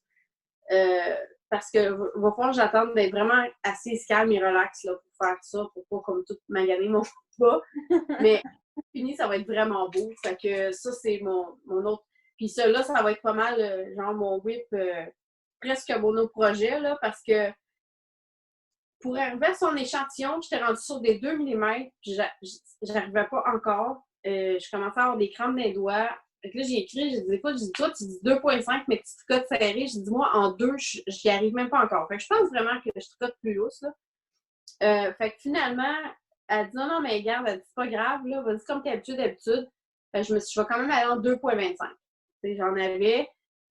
Parce que va falloir que j'attende d'être vraiment assez calme et relax là, pour faire ça, pour pas comme tout maganer mon pas. Mais fini, ça va être vraiment beau. Fait que ça, c'est mon autre. Puis ça, là, ça va être pas mal, genre mon whip presque mono-projet, là, parce que pour arriver à son échantillon, j'étais rendue sur des 2 mm, puis j'arrivais pas encore. Je commençais à avoir des crampes dans les doigts. Fait que là, j'ai écrit, j'ai dit, écoute, toi, tu dis 2,5, mais tu tricotes serré. J'ai dit, moi, en 2, j'y arrive même pas encore. Fait que je pense vraiment que je tricote plus lousse, là. Fait que finalement, elle dit, non, mais regarde, elle dit, c'est pas grave, là, vas-y comme d'habitude. Fait que je vais quand même aller en 2,25. J'en avais,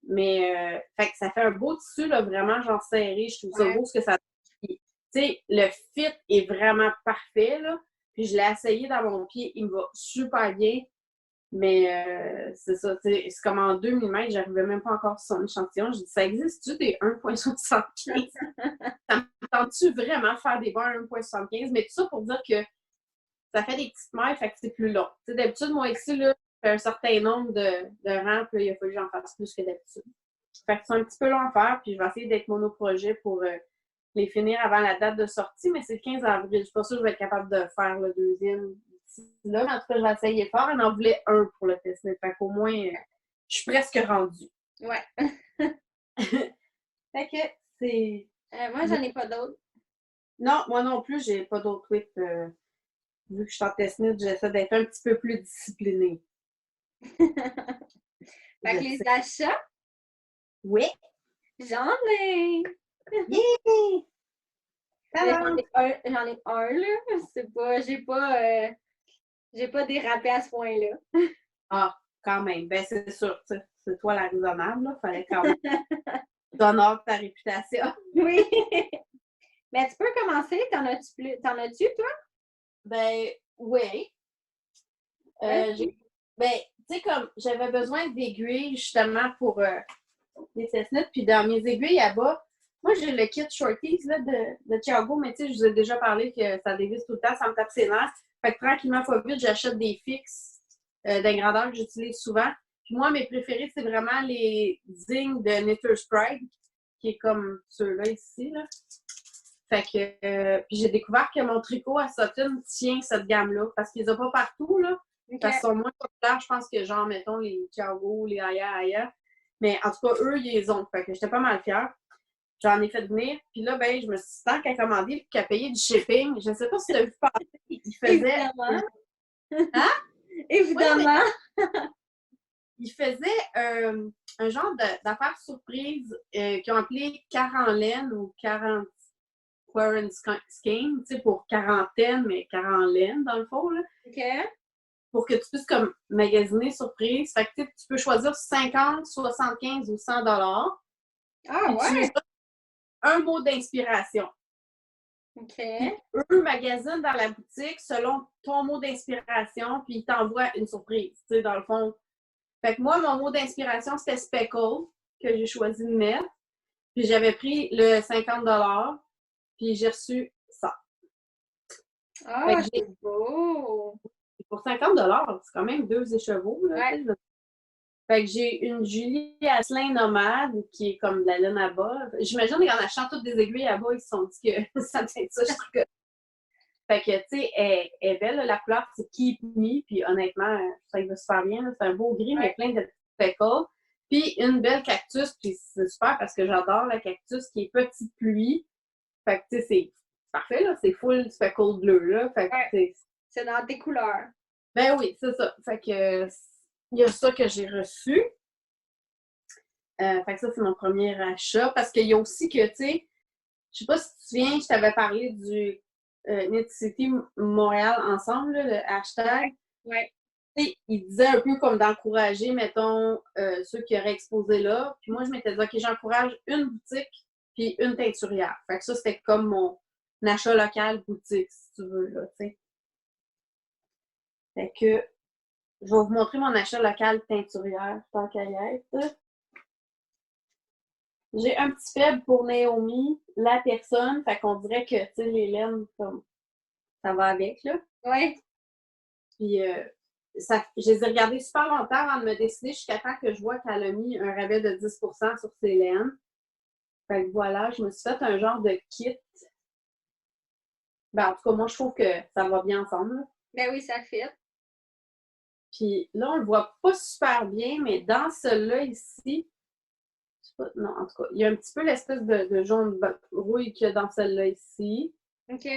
mais fait que ça fait un beau tissu, là, vraiment, genre serré. Je trouve ça beau ce que ça. Tu sais, le fit est vraiment parfait, là. Puis je l'ai essayé dans mon pied, il me va super bien. Mais c'est ça, c'est comme en 2 mm, j'arrivais même pas encore sur son échantillon. J'ai dit, ça existe-tu des 1,75? Ça me tente-tu vraiment faire des bas à 1,75? Mais tout ça pour dire que ça fait des petites mailles, fait que c'est plus long. T'sais, d'habitude, moi ici, là, je fais un certain nombre de rangs, puis il a fallu que j'en fasse plus que d'habitude. Fait que c'est un petit peu long à faire, puis je vais essayer d'être monoprojet pour les finir avant la date de sortie, mais c'est le 15 avril. Je suis pas sûre que je vais être capable de faire le deuxième là, mais en tout cas, je vais essayer fort. Elle en voulait un pour le test, mais fait qu'au moins, je suis presque rendue. Ouais. Fait que c'est. Moi, j'en ai pas d'autres. Non, moi non plus, j'ai pas d'autres whips. Vu que je suis en test j'essaie d'être un petit peu plus disciplinée. Fait que les achats, oui, j'en ai. yeah! J'en ai un, là. C'est pas, j'ai pas dérapé à ce point-là. Ah, quand même. Ben, c'est sûr, c'est toi la raisonnable, là. Fallait quand même t'honores ta réputation. Oui. Mais tu peux commencer. T'en as-tu, toi? Ben, oui. Ben, tu sais, comme j'avais besoin d'aiguilles justement pour les test-knits, puis dans mes aiguilles à bas, moi j'ai le kit Shorties là, de Thiago, mais tu sais, je vous ai déjà parlé que ça dévisse tout le temps, ça me tape ses nerfs. Fait que tranquillement, pas vite, j'achète des fixes d'un grandeur que j'utilise souvent. Puis moi, mes préférés, c'est vraiment les Zing de Knitter's Pride, qui est comme ceux-là ici. Là. Fait que, puis j'ai découvert que mon tricot à Sutton tient cette gamme-là, parce qu'ils n'ont pas partout, là. Okay. Parce qu'ils sont moins populaires, je pense que genre, mettons, les Thiago, les Aya. Mais en tout cas, eux, ils les ont. Fait que j'étais pas mal fière. J'en ai fait venir. Puis là, ben, je me suis dit, tant qu'à commander puis qu'à payer du shipping, je ne sais pas si tu as vu passer, il faisait... Évidemment. Hein? Évidemment. Oui, il faisait un genre d'affaires surprises qu'ils ont appelé Quarantaine ou 40 Scheme, tu sais, pour quarantaine, mais 40 laine, dans le fond, là. OK. Pour que tu puisses comme magasiner surprise. Fait que tu peux choisir 50, 75 ou 100 $. Ah ouais? Tu un mot d'inspiration. OK. Puis eux magasinent dans la boutique selon ton mot d'inspiration, puis ils t'envoient une surprise, tu sais, dans le fond. Fait que moi, mon mot d'inspiration, c'était Speckle, que j'ai choisi de mettre. Puis j'avais pris le 50 $, puis j'ai reçu ça. Ah, c'est beau! Pour 50 $, c'est quand même 2 écheveaux. Là, ouais. Fait que j'ai une Julie Asselin nomade qui est comme de la laine à bas. J'imagine qu'en achetant toutes des aiguilles à bas, ils se sont dit que ça me fait ça, je tricote. Fait que, tu sais, elle est belle. Là, la couleur, c'est Keep Me. Puis honnêtement, ça y va super bien. C'est un beau gris, mais plein de speckles. Puis une belle cactus. Puis c'est super parce que j'adore la cactus qui est petite pluie. Fait que, tu sais, c'est parfait. Là, c'est full speckle bleu. Là. Fait que, c'est dans tes couleurs. Ben oui, c'est ça. Fait que il y a ça que j'ai reçu. Fait que ça, c'est mon premier achat. Parce qu'il y a aussi que, tu sais, je sais pas si tu te souviens, je t'avais parlé du Knit City Montréal ensemble, là, le hashtag. Ouais. Tu sais, il disait un peu comme d'encourager, mettons, ceux qui auraient exposé là. Puis moi, je m'étais dit, OK, j'encourage une boutique puis une teinturière. Fait que ça, c'était comme mon achat local boutique, si tu veux, là, tu sais. Fait que je vais vous montrer mon achat local teinturière, tant qu'à y être. J'ai un petit faible pour Naomi, la personne, fait qu'on dirait que, tu sais, les laines, comme, ça va avec, là. Ouais. Puis, je les ai regardées super longtemps avant de me décider jusqu'à temps que je vois qu'elle a mis un rabais de 10% sur ses laines. Fait que voilà, je me suis fait un genre de kit. Ben, en tout cas, moi, je trouve que ça va bien ensemble, là. Ben oui, ça fit. Puis là, on le voit pas super bien, mais dans celui-là ici, je sais pas, non, en tout cas, il y a un petit peu l'espèce de jaune rouille qu'il y a dans celle-là ici. OK.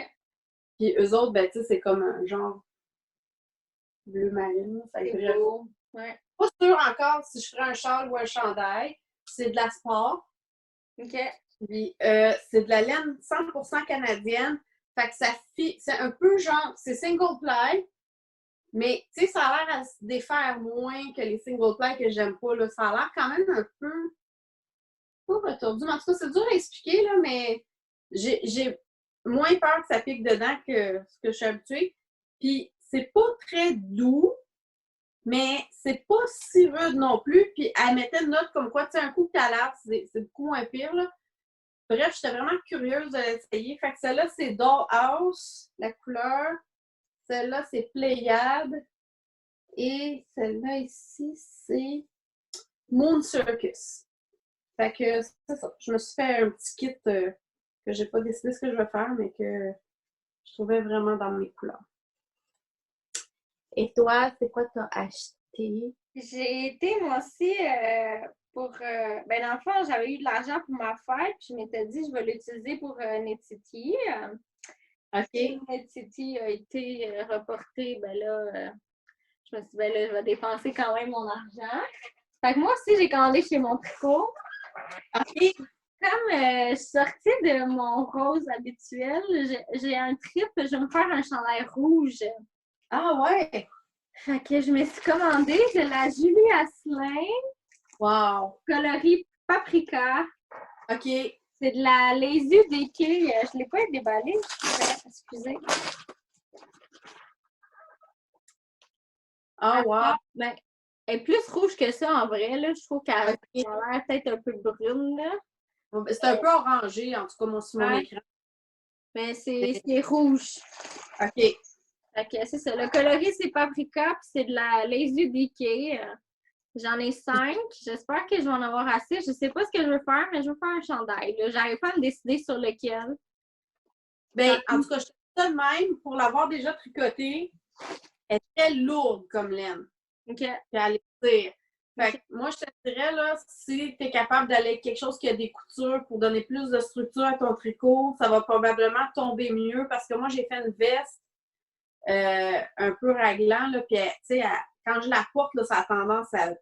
Puis eux autres, ben, tu sais, c'est comme un genre bleu marine. C'est beau. Ouais. Pas sûr encore si je ferais un châle ou un chandail. C'est de la sport. OK. Puis c'est de la laine 100% canadienne. Fait que ça fit, c'est un peu genre, c'est single ply, mais tu sais, ça a l'air à se défaire moins que les single ply que j'aime pas, là. Ça a l'air quand même un peu, pas retordu. En tout cas, c'est dur à expliquer, là, mais j'ai moins peur que ça pique dedans que ce que je suis habituée. Puis c'est pas très doux, mais c'est pas si rude non plus. Puis elle mettait une note comme quoi, tu sais, un coup qu'elle a, c'est beaucoup moins pire, là. Bref, j'étais vraiment curieuse de l'essayer. Fait que celle-là, c'est Dollhouse, la couleur. Celle-là, c'est Pléiade. Et celle-là ici, c'est Moon Circus. Fait que c'est ça. Je me suis fait un petit kit que j'ai pas décidé ce que je vais faire, mais que je trouvais vraiment dans mes couleurs. Et toi, c'est quoi t'as acheté? J'ai été, moi aussi, pour. Ben, dans le fond, j'avais eu de l'argent pour ma fête, puis je m'étais dit, je vais l'utiliser pour Netiti. OK. Netiti a été reporté, ben là, je me suis dit, ben là, je vais dépenser quand même mon argent. Fait que moi aussi, j'ai commandé chez mon tricot. OK. Comme je suis sortie de mon rose habituel, j'ai un trip, je vais me faire un chandail rouge. Ah ouais! Fait que je me suis commandé de la Julie Asselin, Wow! coloris paprika. OK. C'est de la Lazy Decay. Je ne l'ai pas déballée. Excusez. Ah wow! Ben, elle est plus rouge que ça en vrai. Là. Je trouve qu'elle OK. a l'air peut-être un peu brune. Là. C'est un peu orangé, en tout cas, sur mon Ouais. écran. Mais c'est rouge. OK. Fait que c'est ça. Le coloris, c'est paprika, puis c'est de la Lazy Decay. J'en ai 5. J'espère que je vais en avoir assez. Je sais pas ce que je veux faire, mais je veux faire un chandail. J'arrive pas à me décider sur lequel. Ben, en tout cas, je trouve ça de même, pour l'avoir déjà tricoté, elle est très lourde comme laine. OK. Puis elle étire. Fait OK. que moi, je te dirais, là, si tu es capable d'aller avec quelque chose qui a des coutures pour donner plus de structure à ton tricot, ça va probablement tomber mieux parce que moi, j'ai fait une veste un peu raglant, là, puis, tu sais, quand je la porte, là, ça a tendance à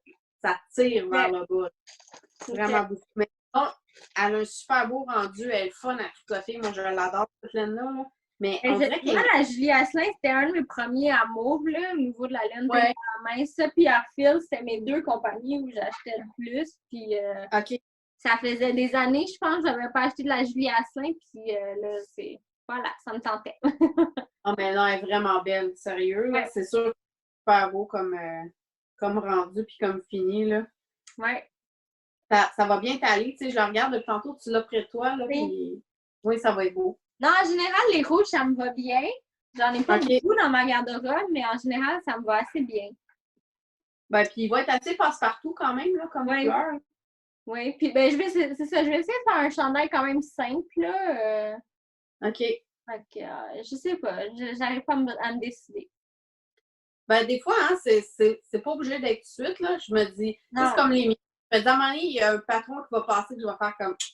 ça tire vers le bas. Vraiment beaucoup. Mais bon, elle a un super beau rendu, elle est fun à tricoter. Moi, je l'adore, cette laine-là. Là. Mais on dirait qu'elle Moi, la Julie Asselin, c'était un de mes premiers amours, là, au niveau de la laine de ouais. la main. Ça, puis Arfil, c'était mes deux compagnies où j'achetais le plus. Puis OK. ça faisait des années, je pense, que j'avais pas acheté de la Julie Asselin. Puis là, c'est. Voilà, ça me tentait. Ah, mais non, elle est vraiment belle, sérieux. Là. Ouais. C'est sûr que c'est super beau comme rendu puis comme fini. Là. Ouais. Ça va bien t'aller. Tu sais, je le regarde depuis tantôt, tu l'as près de toi. Là, Oui. puis oui, ça va être beau. Non, en général, les rouges, ça me va bien. J'en ai pas OK. beaucoup dans ma garde-robe, mais en général, ça me va assez bien. Ben, puis il va être assez passe-partout quand même, là, comme Ouais. couleur. Oui, puis ben, c'est ça, je vais essayer de faire un chandail quand même simple, là. OK. Fait que, je sais pas, j'arrive pas à me décider. Ben, des fois, hein, c'est pas obligé d'être tout de suite, là. Je me dis, c'est comme les miens. Je me dis, à un moment donné, il y a un patron qui va passer que je vais faire comme, tu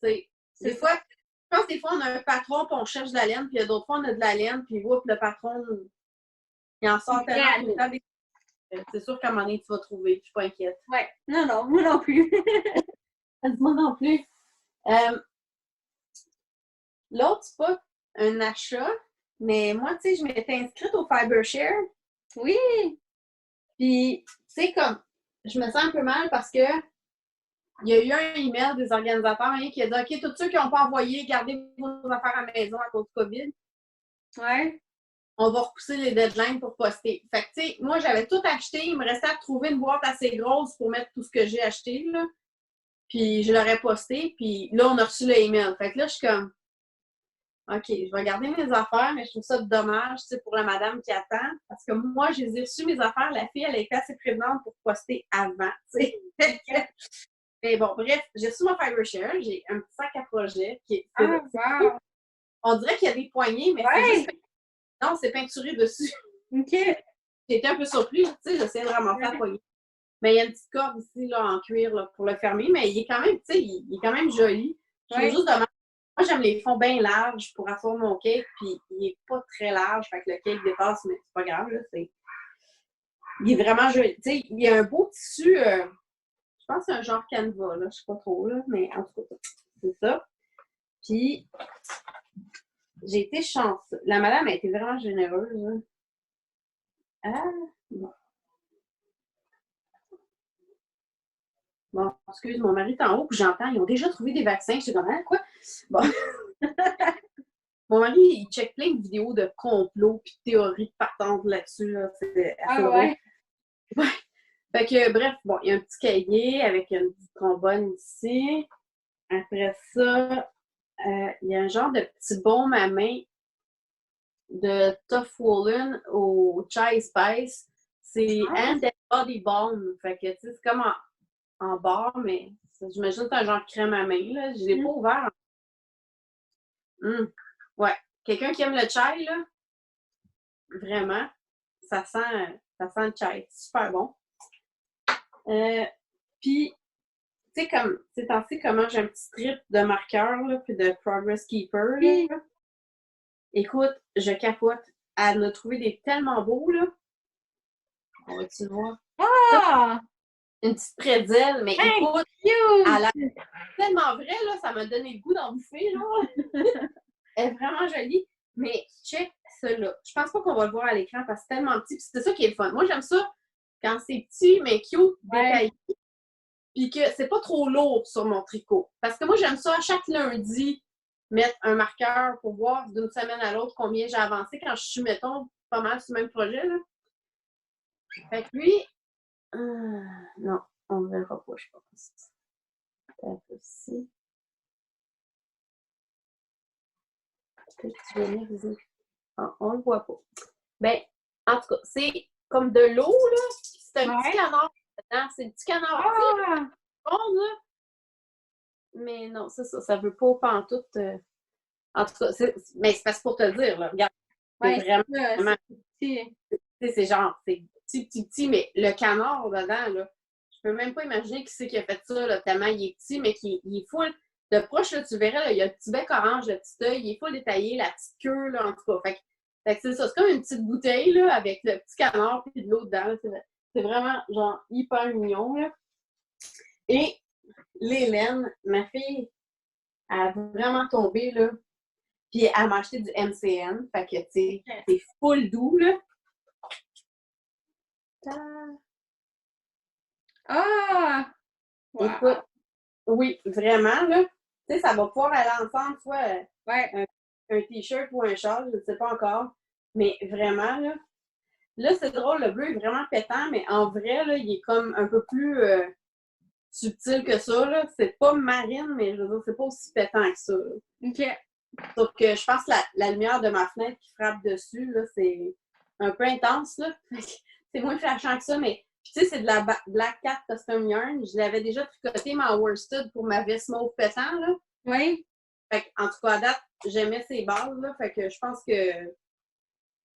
sais, des fois, je pense que des fois, on a un patron puis on cherche de la laine, puis il y a d'autres fois, on a de la laine, puis oups, le patron, il en sort tellement tout le temps. C'est sûr qu'à un moment donné, tu vas trouver, je suis pas inquiète. Ouais, non, moi non plus. Moi non plus. L'autre, c'est pas un achat, mais moi, tu sais, je m'étais inscrite au Fibershare. Oui! Puis, tu sais, comme, je me sens un peu mal parce que il y a eu un email des organisateurs qui a dit OK, tous ceux qui n'ont pas envoyé, gardez vos affaires à la maison à cause du COVID. Ouais. on va repousser les deadlines pour poster. Fait que, tu sais, moi, j'avais tout acheté. Il me restait à trouver une boîte assez grosse pour mettre tout ce que j'ai acheté, là. Puis, je l'aurais posté. Puis là, on a reçu le email. Fait que là, je suis comme, OK, je vais garder mes affaires, mais je trouve ça dommage, tu sais, pour la madame qui attend. Parce que moi, j'ai reçu mes affaires. La fille, elle a été assez prévenante pour poster avant, tu sais. Mais bon, bref, j'ai reçu mon Fibershare. J'ai un petit sac à projet qui est... wow! On dirait qu'il y a des poignées, mais c'est juste... Non, c'est peinturé dessus. OK. J'ai été un peu surprise, tu sais, j'essayais de ramasser la poignée. Mais il y a une petite corde ici, là, en cuir, là, pour le fermer, mais il est quand même, tu sais, il est quand même joli. Je trouve juste dommage. Moi, j'aime les fonds bien larges pour asseoir mon cake, puis il est pas très large, fait que le cake dépasse, mais c'est pas grave, là, il est vraiment joli. Tu sais, il y a un beau tissu, je pense que c'est un genre canevas, là, je sais pas trop, là, mais en tout cas, c'est ça. Puis, j'ai été chanceuse. La madame a été vraiment généreuse, là. Ah, bon. Bon, excuse, mon mari est en haut, puis j'entends, ils ont déjà trouvé des vaccins. Je suis comme, hein, quoi? Bon. Mon mari, il check plein de vidéos de complots puis de théories partantes là-dessus. Là. C'est assez drôle. Ouais. Fait que, bref, bon, il y a un petit cahier avec une petite trombone ici. Après ça, il y a un genre de petit baume à main de Tough Woolen au Chai Spice. C'est Hand and Body Balm. Fait que, tu sais, c'est comme en barre, mais j'imagine que c'est un genre de crème à main, là. Je l'ai pas ouvert. Ouais. Quelqu'un qui aime le chai, là, vraiment, ça sent le chai. C'est super bon. Puis, tu sais, comme, c'est ainsi comment j'ai un petit strip de marqueur, là, puis de Progress Keeper, là. Écoute, je capote. Elle en a trouvé des tellement beaux, là. On va-tu le voir? Ah! Une petite prédile, mais écoute, elle a tellement vrai, là, ça m'a donné le goût d'en bouffer, là. Elle est vraiment jolie, mais check ça-là. Je pense pas qu'on va le voir à l'écran parce que c'est tellement petit, puis c'est ça qui est le fun. Moi, j'aime ça quand c'est petit, mais cute, détaillé, puis que c'est pas trop lourd sur mon tricot. Parce que moi, j'aime ça chaque lundi mettre un marqueur pour voir d'une semaine à l'autre combien j'ai avancé quand je suis, mettons, pas mal sur le même projet, là. Fait que lui, non, on ne verra pas, je pense. Peut-être aussi. Peut-être que tu vas venir ici. Ah, on le voit pas. Ben, en tout cas, c'est comme de l'eau, là. C'est un petit canard dedans. C'est le petit canard bon, là. Mais non, c'est ça. Ça veut pas pantoute. En tout cas, mais c'est parce que pour te dire, là, regarde. C'est vraiment petit. C'est genre, c'est petit, mais le canard dedans, là, je peux même pas imaginer qui c'est qui a fait ça, là, tellement il est petit, mais qu'il est full. De proche, là, tu verrais, là, il y a le petit bec orange, le petit œil, il est full détaillé, la petite queue, là, en tout cas. Fait que c'est ça, c'est comme une petite bouteille, là, avec le petit canard et de l'eau dedans. C'est vraiment, genre, hyper mignon, là. Et l'Hélène, ma fille, elle a vraiment tombé, là. Puis elle m'a acheté du MCN. Fait que, tu sais, c'est full doux, là. Ah! Wow. Écoute, oui, vraiment, là. Tu sais, ça va pouvoir aller ensemble, soit un t-shirt ou un châle, je ne sais pas encore. Mais vraiment, là. Là, c'est drôle, le bleu est vraiment pétant, mais en vrai, là, il est comme un peu plus subtil que ça, là. C'est pas marine, mais je veux dire, c'est pas aussi pétant que ça, là. OK. Sauf que je pense que la lumière de ma fenêtre qui frappe dessus, là, c'est un peu intense, là. C'est moins flashant que ça, mais tu sais, c'est de la Black Cat Custom Yarn. Je l'avais déjà tricoté ma worsted pour ma veste mauve pétant, là. Oui. Fait en tout cas, à date, j'aimais ces bases, là. Fait que je pense que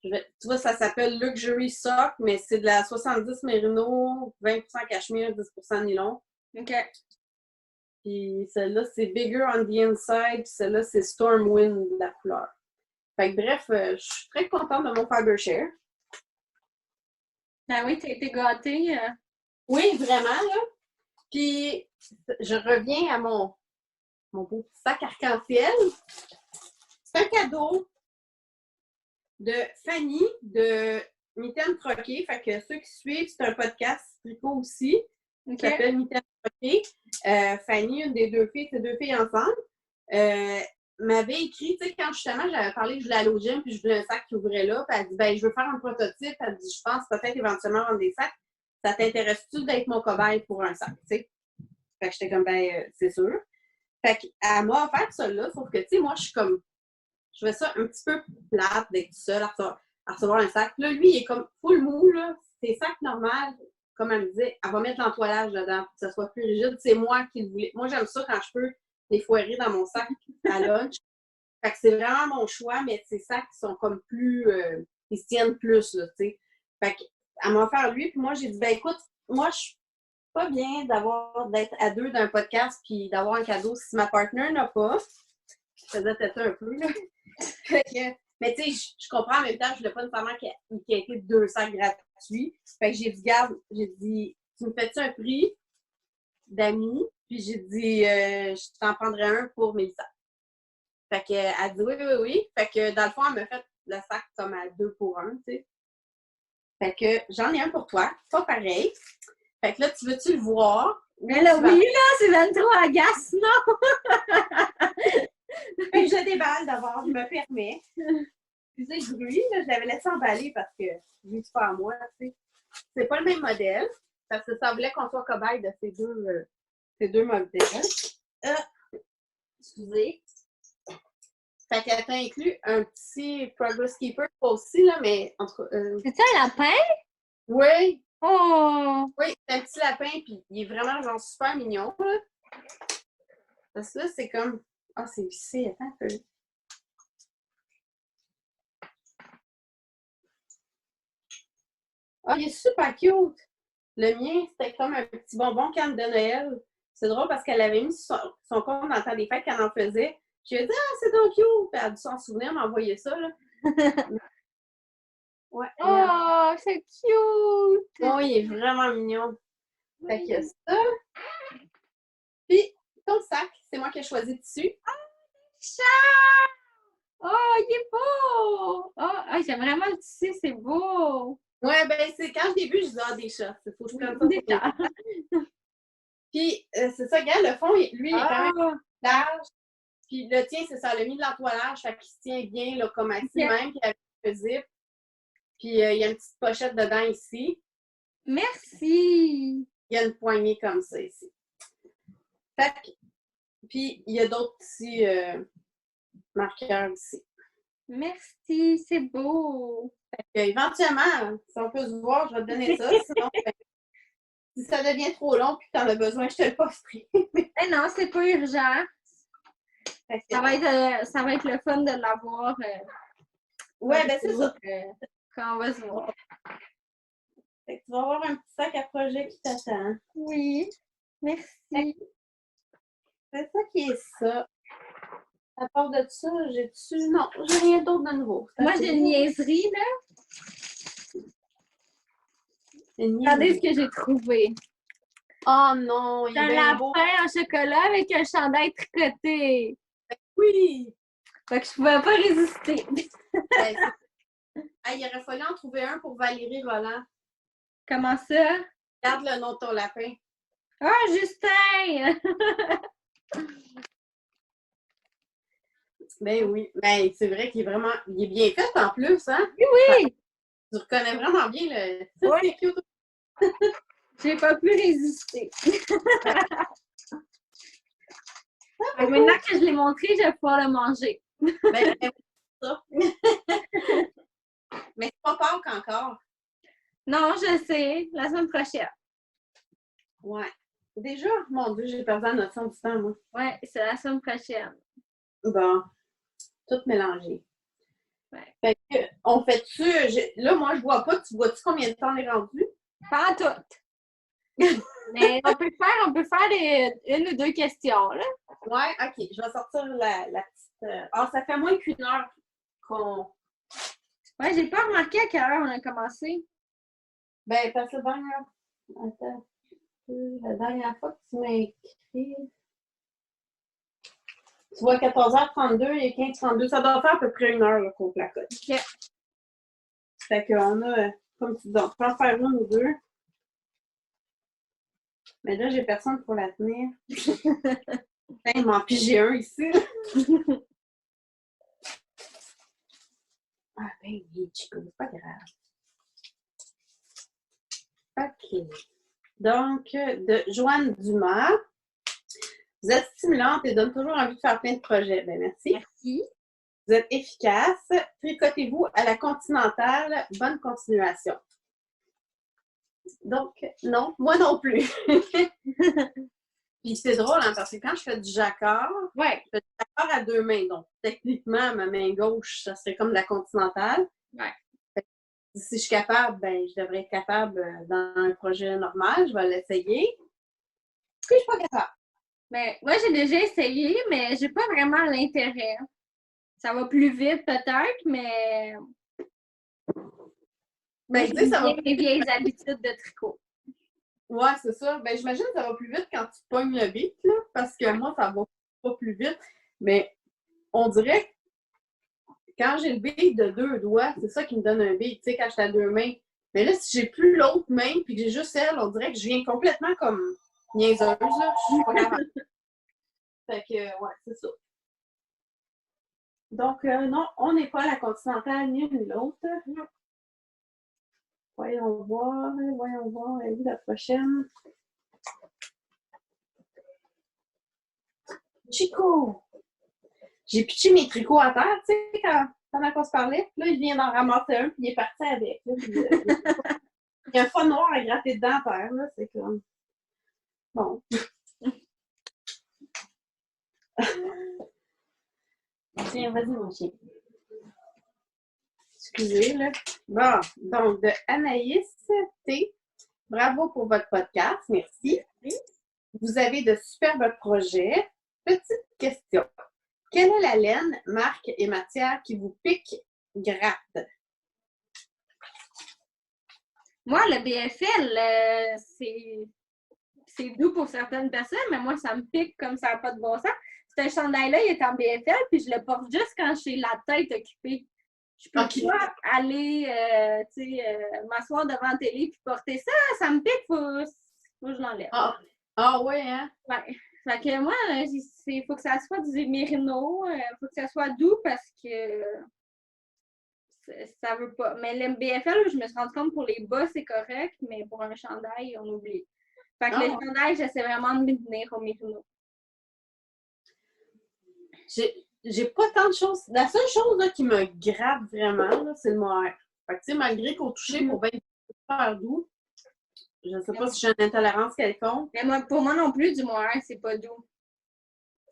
tu vois, ça s'appelle Luxury Sock, mais c'est de la 70 mérino, 20% cachemire, 10% nylon. OK. Puis celle-là, c'est Bigger on the Inside, puis celle-là, c'est Stormwind, la couleur. Fait que bref, je suis très contente de mon Fibershare. Ah oui, t'as été gâtée. Oui, vraiment, là. Puis, je reviens à mon beau sac arc-en-ciel. C'est un cadeau de Fanny de Mitaine Troquée. Fait que ceux qui suivent, c'est un podcast tricot aussi. Okay. Ça s'appelle Mitaine Troquée. Fanny, une des deux filles, c'est deux filles ensemble. m'avait écrit, tu sais, quand justement j'avais parlé que je voulais aller au gym, puis je voulais un sac qui ouvrait là, puis elle dit, ben, je veux faire un prototype. Elle dit, je pense peut-être éventuellement vendre des sacs. Ça t'intéresse-tu d'être mon cobaye pour un sac, tu sais? Fait que j'étais comme, ben, c'est sûr. Fait qu'elle m'a offert ça là, sauf que, tu sais, moi, je suis comme, je fais ça un petit peu plate d'être seule à recevoir un sac. Là, lui, il est comme full mou, là. C'est sac normal. Comme elle me disait, elle va mettre l'entoilage dedans pour que ça soit plus rigide. C'est moi qui le voulais. Moi, j'aime ça quand je peux les foirer dans mon sac à lunch. Fait que c'est vraiment mon choix, mais ces sacs qui sont comme plus. Ils se tiennent plus, là, tu sais. Fait qu'elle m'a offert lui, puis moi, j'ai dit, ben écoute, moi, je suis pas bien d'être à deux d'un podcast puis d'avoir un cadeau si ma partner n'a pas. Je faisais peut-être un peu, là. Mais tu sais, je comprends en même temps, je voulais pas nécessairement qu'il y ait été 2 sacs gratuits. Fait que j'ai dit, garde, j'ai dit, tu me fais-tu un prix d'amis? Puis j'ai dit, je t'en prendrai un pour Mélissa. Fait qu'elle a dit oui, oui, oui. Fait que dans le fond, elle m'a fait le sac comme à 2 pour 1, tu sais. Fait que j'en ai un pour toi, pas pareil. Fait que là, tu veux-tu le voir? Mais là, oui, là, c'est 23 agace, non? Fait que je déballe d'abord, je me permets. Excusez le bruit, là, je l'avais laissé emballer parce que lui, c'est pas à moi, tu sais. C'est pas le même modèle, parce que ça voulait qu'on soit cobaye de ces deux modèles. Excusez. Fait qu'elle t'a inclus un petit Progress Keeper, pas aussi, là, mais entre. C'est-tu un lapin? Oui, Oh! oui, c'est un petit lapin, puis il est vraiment genre super mignon, là. Parce que là, c'est comme. Ah, c'est vissé, attends un peu. Ah, il est super cute! Le mien, c'était comme un petit bonbon canne de Noël. C'est drôle parce qu'elle avait mis son compte dans le temps des fêtes qu'elle en faisait. Je lui ai dit, ah, c'est donc cute! Puis elle a dû s'en souvenir, m'envoyer ça, là. Ouais. Oh, c'est cute! Oh, il est vraiment mignon. Fait que ça. Puis, ton sac, c'est moi qui ai choisi dessus. Chat! Oh, il est beau! Oh, j'aime vraiment le tissu, c'est beau! Ouais, ben, c'est quand je l'ai vu, je disais, ah, des chats. Il faut que je prenne ça. Des chats. Puis, c'est ça, regarde, le fond, lui, il est quand même Ah! large. Puis, le tien, c'est ça, elle a mis de l'entoilage, fait qu'il se tient bien, là, comme assis Ok. même, puis avec le zip. Puis, il y a une petite pochette dedans ici. Merci! Il y a une poignée comme ça ici. Fait que, puis, il y a d'autres petits marqueurs ici. Merci, c'est beau! Éventuellement, si on peut se voir, je vais te donner ça. Sinon, ben, si ça devient trop long puis que tu en as besoin, je te le posterai. Eh non, c'est pas urgent. Ça va être le fun de l'avoir. Ouais, ben c'est ça. Quand on va se voir. Fait que tu vas avoir un petit sac à projet qui t'attend. Oui, merci. C'est ça qui est ça. À part de ça, j'ai-tu. Non, j'ai rien d'autre de nouveau. Moi, j'ai une niaiserie, là. Regardez ce que j'ai trouvé. Oh non, il C'est est un bien beau. lapin en chocolat avec un chandail tricoté. Oui! Fait que je pouvais pas résister. Ben, il aurait fallu en trouver un pour Valérie Roland. Comment ça? Regarde le nom de ton lapin. Ah, Justin! Ben oui. Ben, c'est vrai qu'il est vraiment. Il est bien fait en plus, hein? Oui, oui! Tu reconnais vraiment bien le. Ça, Ouais. c'est cute. J'ai pas pu résister. Maintenant que je l'ai montré, je vais pouvoir le manger. Ben, ça. Mais c'est pas Pâques encore. Non, je sais. La semaine prochaine. Ouais. Déjà, mon Dieu, j'ai perdu la notion du temps, moi. Ouais, c'est la semaine prochaine. Bon, tout mélangé. Ouais. Fait que, on fait-tu. Là, moi, je vois pas. Tu vois-tu combien de temps on est rendu? Pas en tout. Mais on peut faire une ou deux questions, là. Ouais, ok. Je vais sortir la petite. Ah, ça fait moins qu'une heure qu'on. Ouais, j'ai pas remarqué à quelle heure on a commencé. Ben, parce que Attends. La dernière fois que tu m'as écrit. Tu vois 14h32 et 15h32. Ça doit faire à peu près une heure qu'on placote. Ok. Fait qu'on a, comme tu dis, on peut en faire une ou deux. Mais là, j'ai personne pour la tenir. Il m'en piger un ici. Ah ben oui, Chico, c'est pas grave. OK. Donc, de Joanne Dumas. Vous êtes stimulante et donne toujours envie de faire plein de projets. Ben merci. Merci. Vous êtes efficace. Tricotez-vous à la continentale. Bonne continuation. Donc, non, moi non plus. Puis c'est drôle, hein, parce que quand je fais du jacquard, Ouais. je fais du jacquard à deux mains. Donc, techniquement, ma main gauche, ça serait comme la continentale. Ouais. Si je suis capable, ben, je devrais être capable dans un projet normal. Je vais l'essayer. Puis, je suis pas capable. Ben, moi, j'ai déjà essayé, mais j'ai pas vraiment l'intérêt. Ça va plus vite, peut-être, mais. Ben, tu sais, ça va. Les vieilles habitudes de tricot. Ouais, c'est ça. Ben, j'imagine que ça va plus vite quand tu pognes le beat, là, parce que moi, ça va pas plus vite. Mais on dirait que quand j'ai le beat de deux doigts, c'est ça qui me donne un beat, tu sais, quand je suis à deux mains. Mais là, si j'ai plus l'autre main, puis que j'ai juste elle, on dirait que je viens complètement comme niaiseuse, là. Je suis pas capable. Fait que, ouais, c'est ça. Donc, non, on n'est pas à la continentale ni l'une ni l'autre. Voyons voir, elle est où la prochaine? Chico! J'ai pitché mes tricots à terre, tu sais, pendant qu'on se parlait. Là, il vient d'en ramasser un, puis il est parti avec. Là, puis, il y a un fond noir à gratter dedans à terre, là, c'est comme... Bon. Tiens, vas-y, mon chien. Excusez, là. Bon, donc, de Anaïs T. Bravo pour votre podcast, merci. Vous avez de superbes projets. Petite question. Quelle est la laine, marque et matière qui vous pique, gratte? Moi, le BFL, c'est doux pour certaines personnes, mais moi, ça me pique comme ça n'a pas de bon sens. Ce chandail-là, il est en BFL, puis je le porte juste quand j'ai la tête occupée. Je peux pas aller m'asseoir devant la télé puis porter ça. Ça me pique, faut que je l'enlève. Ah ouais, hein? Ouais. Fait que moi, il faut que ça soit du mérino, faut que ça soit doux parce que ça veut pas. Mais l'MBFL, je me suis rendu compte pour les bas, c'est correct, mais pour un chandail, on oublie. Fait que le chandail, j'essaie vraiment de me tenir au mérino. J'ai pas tant de choses. La seule chose là, qui me gratte vraiment, c'est le mohair. Fait que, tu sais, malgré qu'au toucher, pour bien super doux, je sais pas si j'ai une intolérance quelconque. Mais moi, pour moi non plus, du mohair, c'est pas doux.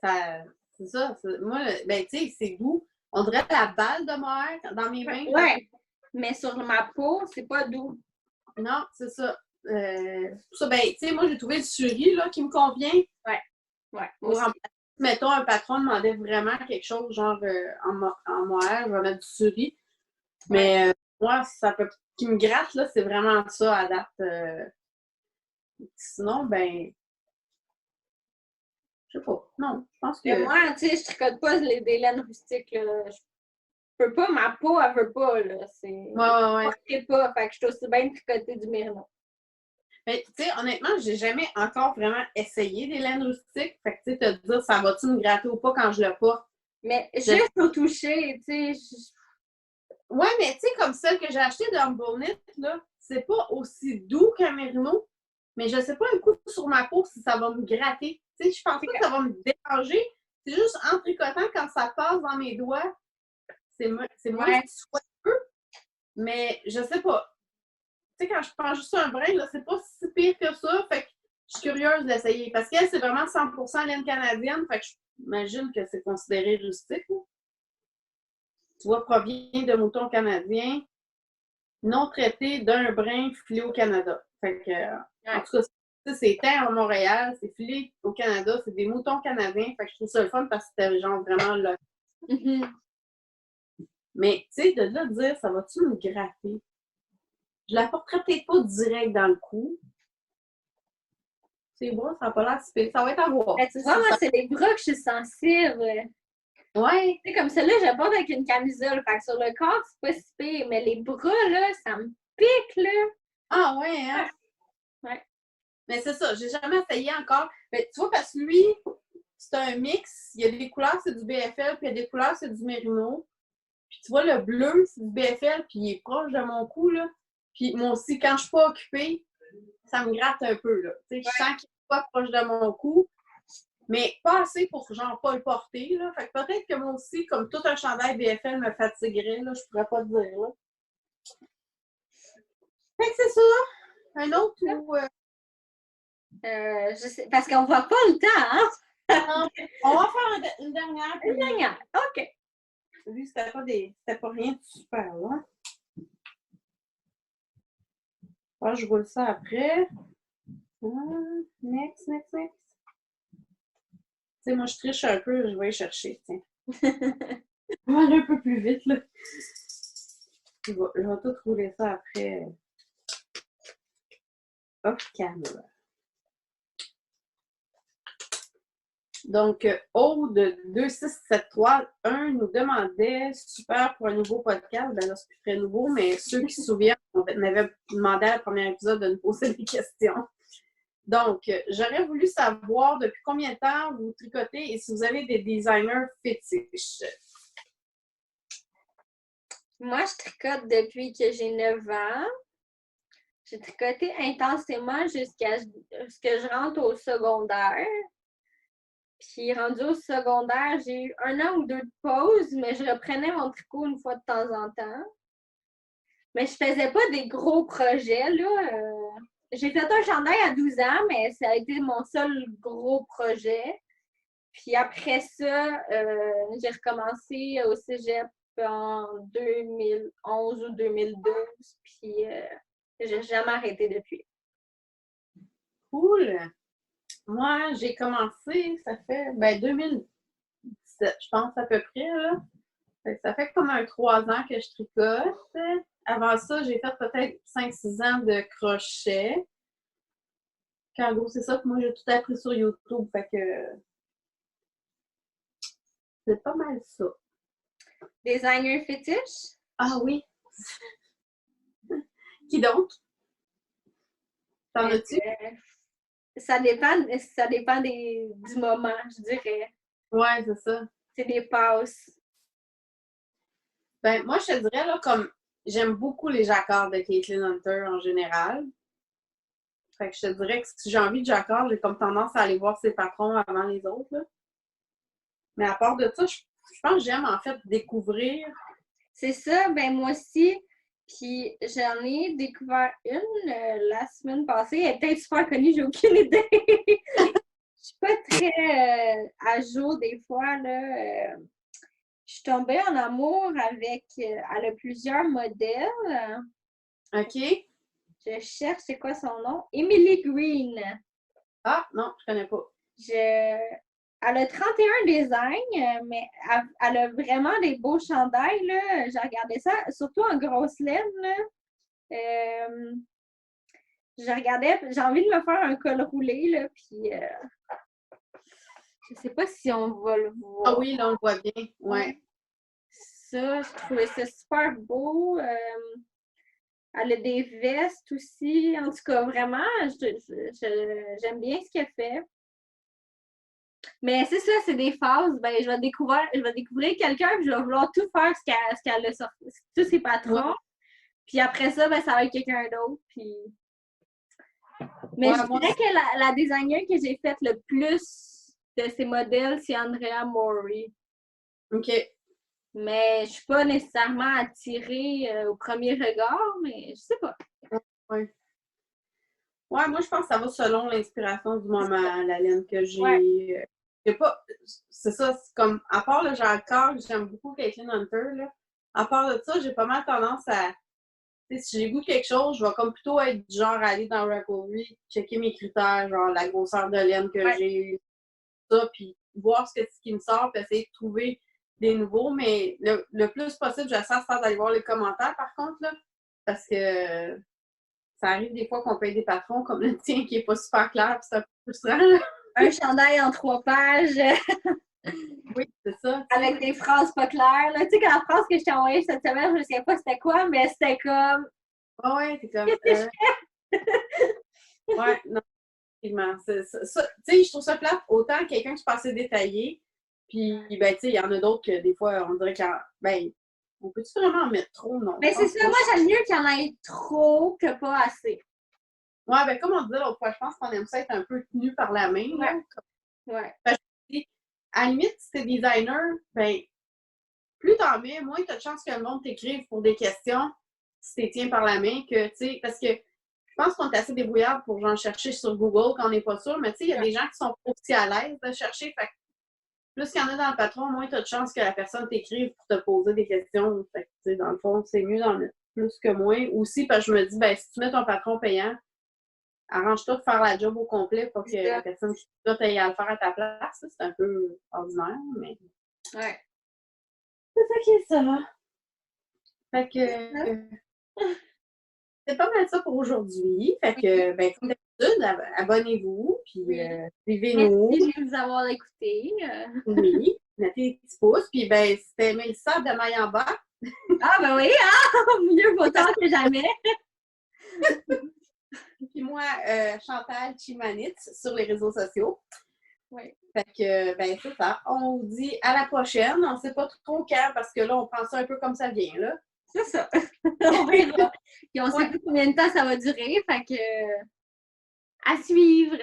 C'est ça. Moi, ben, tu sais, c'est doux. On dirait la balle de mohair dans mes mains. Ouais. Mais sur ma peau, c'est pas doux. Non, c'est ça. Pour ça, ben, tu sais, moi, j'ai trouvé le suri, là, qui me convient. Ouais. Mettons, un patron demandait vraiment quelque chose, genre en mohair, je vais mettre du suri. Mais moi, qui me gratte, là, c'est vraiment ça à date. Sinon, ben, je sais pas. Non, je pense que... Mais moi, tu sais, je tricote pas des laines rustiques, là. Je peux pas, ma peau, elle veut pas, là. Ouais. Je ne pas, fait que je suis aussi bien tricoter du mérino. Mais, tu sais, honnêtement, j'ai jamais encore vraiment essayé des laines rustiques. Fait que, tu sais, te dire, ça va-tu me gratter ou pas quand je le porte? Mais juste au toucher, tu sais... Ouais, mais tu sais, comme celle que j'ai achetée de Humble Knit, là, c'est pas aussi doux qu'un mérino, mais je sais pas un coup sur ma peau si ça va me gratter. Tu sais, je pense pas que ça va me déranger. C'est juste en tricotant, quand ça passe dans mes doigts, c'est moins soyeux. Mais je sais pas. Tu sais, quand je prends juste un brin, là, c'est pas si pire que ça. Fait que je suis curieuse d'essayer. Parce qu'elle, c'est vraiment 100% laine canadienne. Fait que j'imagine que c'est considéré rustique. Là. Tu vois, provient de moutons canadiens non traités d'un brin filé au Canada. Fait que, en tout cas, c'est teint à Montréal, c'est filé au Canada, c'est des moutons canadiens. Fait que je trouve ça le fun parce que c'était genre vraiment là. Mais, tu sais, de là dire, ça va-tu me gratter? Je la porterai peut-être pas direct dans le cou. C'est bon, ça n'a pas l'air si pire. Ça va être à voir. Tu vois, moi, c'est les bras que je suis sensible. Ouais. Tu sais, comme celle-là, je la porte avec une camisole. Fait que sur le corps, c'est pas si pire. Mais les bras, là, ça me pique, là. Ah ouais, hein? Ouais. Mais c'est ça, j'ai jamais essayé encore. Mais tu vois, parce que lui, c'est un mix. Il y a des couleurs, c'est du BFL, puis il y a des couleurs, c'est du Mérino. Puis tu vois, le bleu, c'est du BFL, puis il est proche de mon cou, là. Puis moi aussi, quand je suis pas occupée, ça me gratte un peu, là. Tu sais, je sens qu'il est pas proche de mon cou, mais pas assez pour, genre, pas le porter, là. Fait que peut-être que moi aussi, comme tout un chandail BFL me fatiguerait, là, je pourrais pas te dire, là. Fait que c'est ça. Un autre ou... je sais, parce qu'on voit pas le temps, hein? Non, on va faire une dernière. Une dernière. OK. Lui, c'était pas rien de super, là. Ah, je roule ça après. Next. Tu sais, moi, je triche un peu, je vais y chercher, tiens. On va aller un peu plus vite, là. Je vais tout rouler ça après. Off camera. Donc, Aude 2673-1 nous demandait, super pour un nouveau podcast, ben là, c'est plus très nouveau, mais ceux qui se souviennent, on m'avait demandé à la première épisode de nous poser des questions. Donc, j'aurais voulu savoir depuis combien de temps vous tricotez et si vous avez des designers fétiches. Moi, je tricote depuis que j'ai 9 ans. J'ai tricoté intensément jusqu'à ce que je rentre au secondaire. Puis, rendu au secondaire, j'ai eu 1 an ou 2 de pause, mais je reprenais mon tricot une fois de temps en temps. Mais je faisais pas des gros projets, là. J'ai fait un chandail à 12 ans, mais ça a été mon seul gros projet. Puis après ça, j'ai recommencé au cégep en 2011 ou 2012. Puis j'ai jamais arrêté depuis. Cool! Moi, j'ai commencé, ça fait 2017, je pense à peu près, là. Ça fait comme 3 ans que je tricote. Avant ça, j'ai fait peut-être 5-6 ans de crochet. En gros, c'est ça que moi, j'ai tout appris sur YouTube. Fait que c'est pas mal ça. Designer fétiche? Ah oui! Qui donc? T'en as-tu? Ça dépend du moment, je dirais. Ouais, c'est ça. C'est des passes. Ben, moi, je te dirais, là, comme j'aime beaucoup les jacquards de Caitlin Hunter en général. Fait que je te dirais que si j'ai envie de jacquard, j'ai comme tendance à aller voir ses patrons avant les autres, là. Mais à part de ça, je pense que j'aime en fait découvrir. C'est ça, ben moi aussi. Puis j'en ai découvert une la semaine passée. Elle est peut-être super connue, j'ai aucune idée. Je suis pas très à jour des fois, là. Je suis tombée en amour avec. Elle a plusieurs modèles. OK. Je cherche, c'est quoi son nom? Emily Green. Ah, non, je connais pas. Elle a 31 designs, mais elle a vraiment des beaux chandails, là. J'ai regardé ça, surtout en grosse laine, là. Je regardais, j'ai envie de me faire un col roulé, là, puis je sais pas si on va le voir. Ah oui, là, on le voit bien. Ouais. Ça, je trouvais ça super beau. Elle a des vestes aussi. En tout cas, vraiment, j'aime bien ce qu'elle fait. Mais c'est ça, c'est des phases. Ben, je vais découvrir quelqu'un et je vais vouloir tout faire ce qu'elle a sorti, tous ses patrons. Ouais. Puis après ça, ben, ça va être quelqu'un d'autre. Puis... Mais ouais, je dirais que la designer que j'ai faite le plus de ces modèles, c'est Andrea Mori. OK. Mais je suis pas nécessairement attirée au premier regard, mais je sais pas. Ouais. Ouais, moi, je pense que ça va selon l'inspiration du moment, la laine que j'ai. Ouais. C'est ça, c'est comme, à part le jacquard, j'aime beaucoup Caitlin Hunter, là. À part de ça, j'ai pas mal tendance à, tu sais, si j'ai goût de quelque chose, je vais comme plutôt être du genre à aller dans Ravelry, checker mes critères, genre la grosseur de laine que j'ai, ça, puis voir ce qui me sort, puis essayer de trouver des nouveaux, mais le plus possible, j'essaie de faire d'aller voir les commentaires, par contre, là, parce que ça arrive des fois qu'on paye des patrons comme le tien qui est pas super clair, puis c'est un peu frustrant, là. Un chandail en 3 pages. Oui, c'est ça. Avec des phrases pas claires. Là. Tu sais, que la phrase que je t'ai envoyée cette semaine, je ne sais pas c'était quoi, mais c'était comme. Ah ouais, c'est comme. Ouais, non, effectivement. Tu sais, je trouve ça plate. Autant quelqu'un qui se passait détaillé, puis, ben, tu sais, il y en a d'autres que des fois, on dirait que. Ben, On peut-tu vraiment en mettre trop? Non. Mais c'est ça, moi, j'aime mieux qu'il y en ait trop que pas assez. Ouais, ben comme on disait l'autre fois, je pense qu'on aime ça être un peu tenu par la main. Ouais. Ouais. À la limite, si t'es designer, ben, plus t'en mets, moins t'as de chances que le monde t'écrive pour des questions si t'es tiens par la main que, tu sais, parce que je pense qu'on est assez débrouillard pour genre chercher sur Google quand on n'est pas sûr, mais tu sais, il y a des gens qui sont aussi à l'aise de chercher, fait que plus qu'il y en a dans le patron, moins t'as de chances que la personne t'écrive pour te poser des questions. Fait que, tu sais, dans le fond, c'est mieux d'en mettre plus que moins. Aussi, parce que je me dis, ben, si tu mets ton patron payant, arrange-toi de faire la job au complet pour que la personne qui t'aille à le faire à ta place. C'est un peu ordinaire, mais. Ouais. C'est ça qui est ça. Fait que. C'est pas mal ça pour aujourd'hui. Fait que, ben, comme d'habitude, abonnez-vous, puis suivez-nous. Merci de nous avoir écoutés. Oui, mettez des petits pouces. Puis, ben, c'était Mélissa de Maille en bas. Ah, ben oui, ah! Mieux vaut tard que jamais. Puis moi, Chantal Chimanitz sur les réseaux sociaux. Oui. Fait que, ben, c'est ça. On vous dit à la prochaine. On sait pas trop quand, parce que là, on prend ça un peu comme ça vient, là. C'est ça. On verra. Puis on sait pas combien de temps ça va durer. Fait que, à suivre.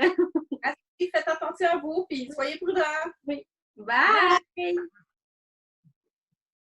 Faites attention à vous, puis soyez prudents. Oui. Bye!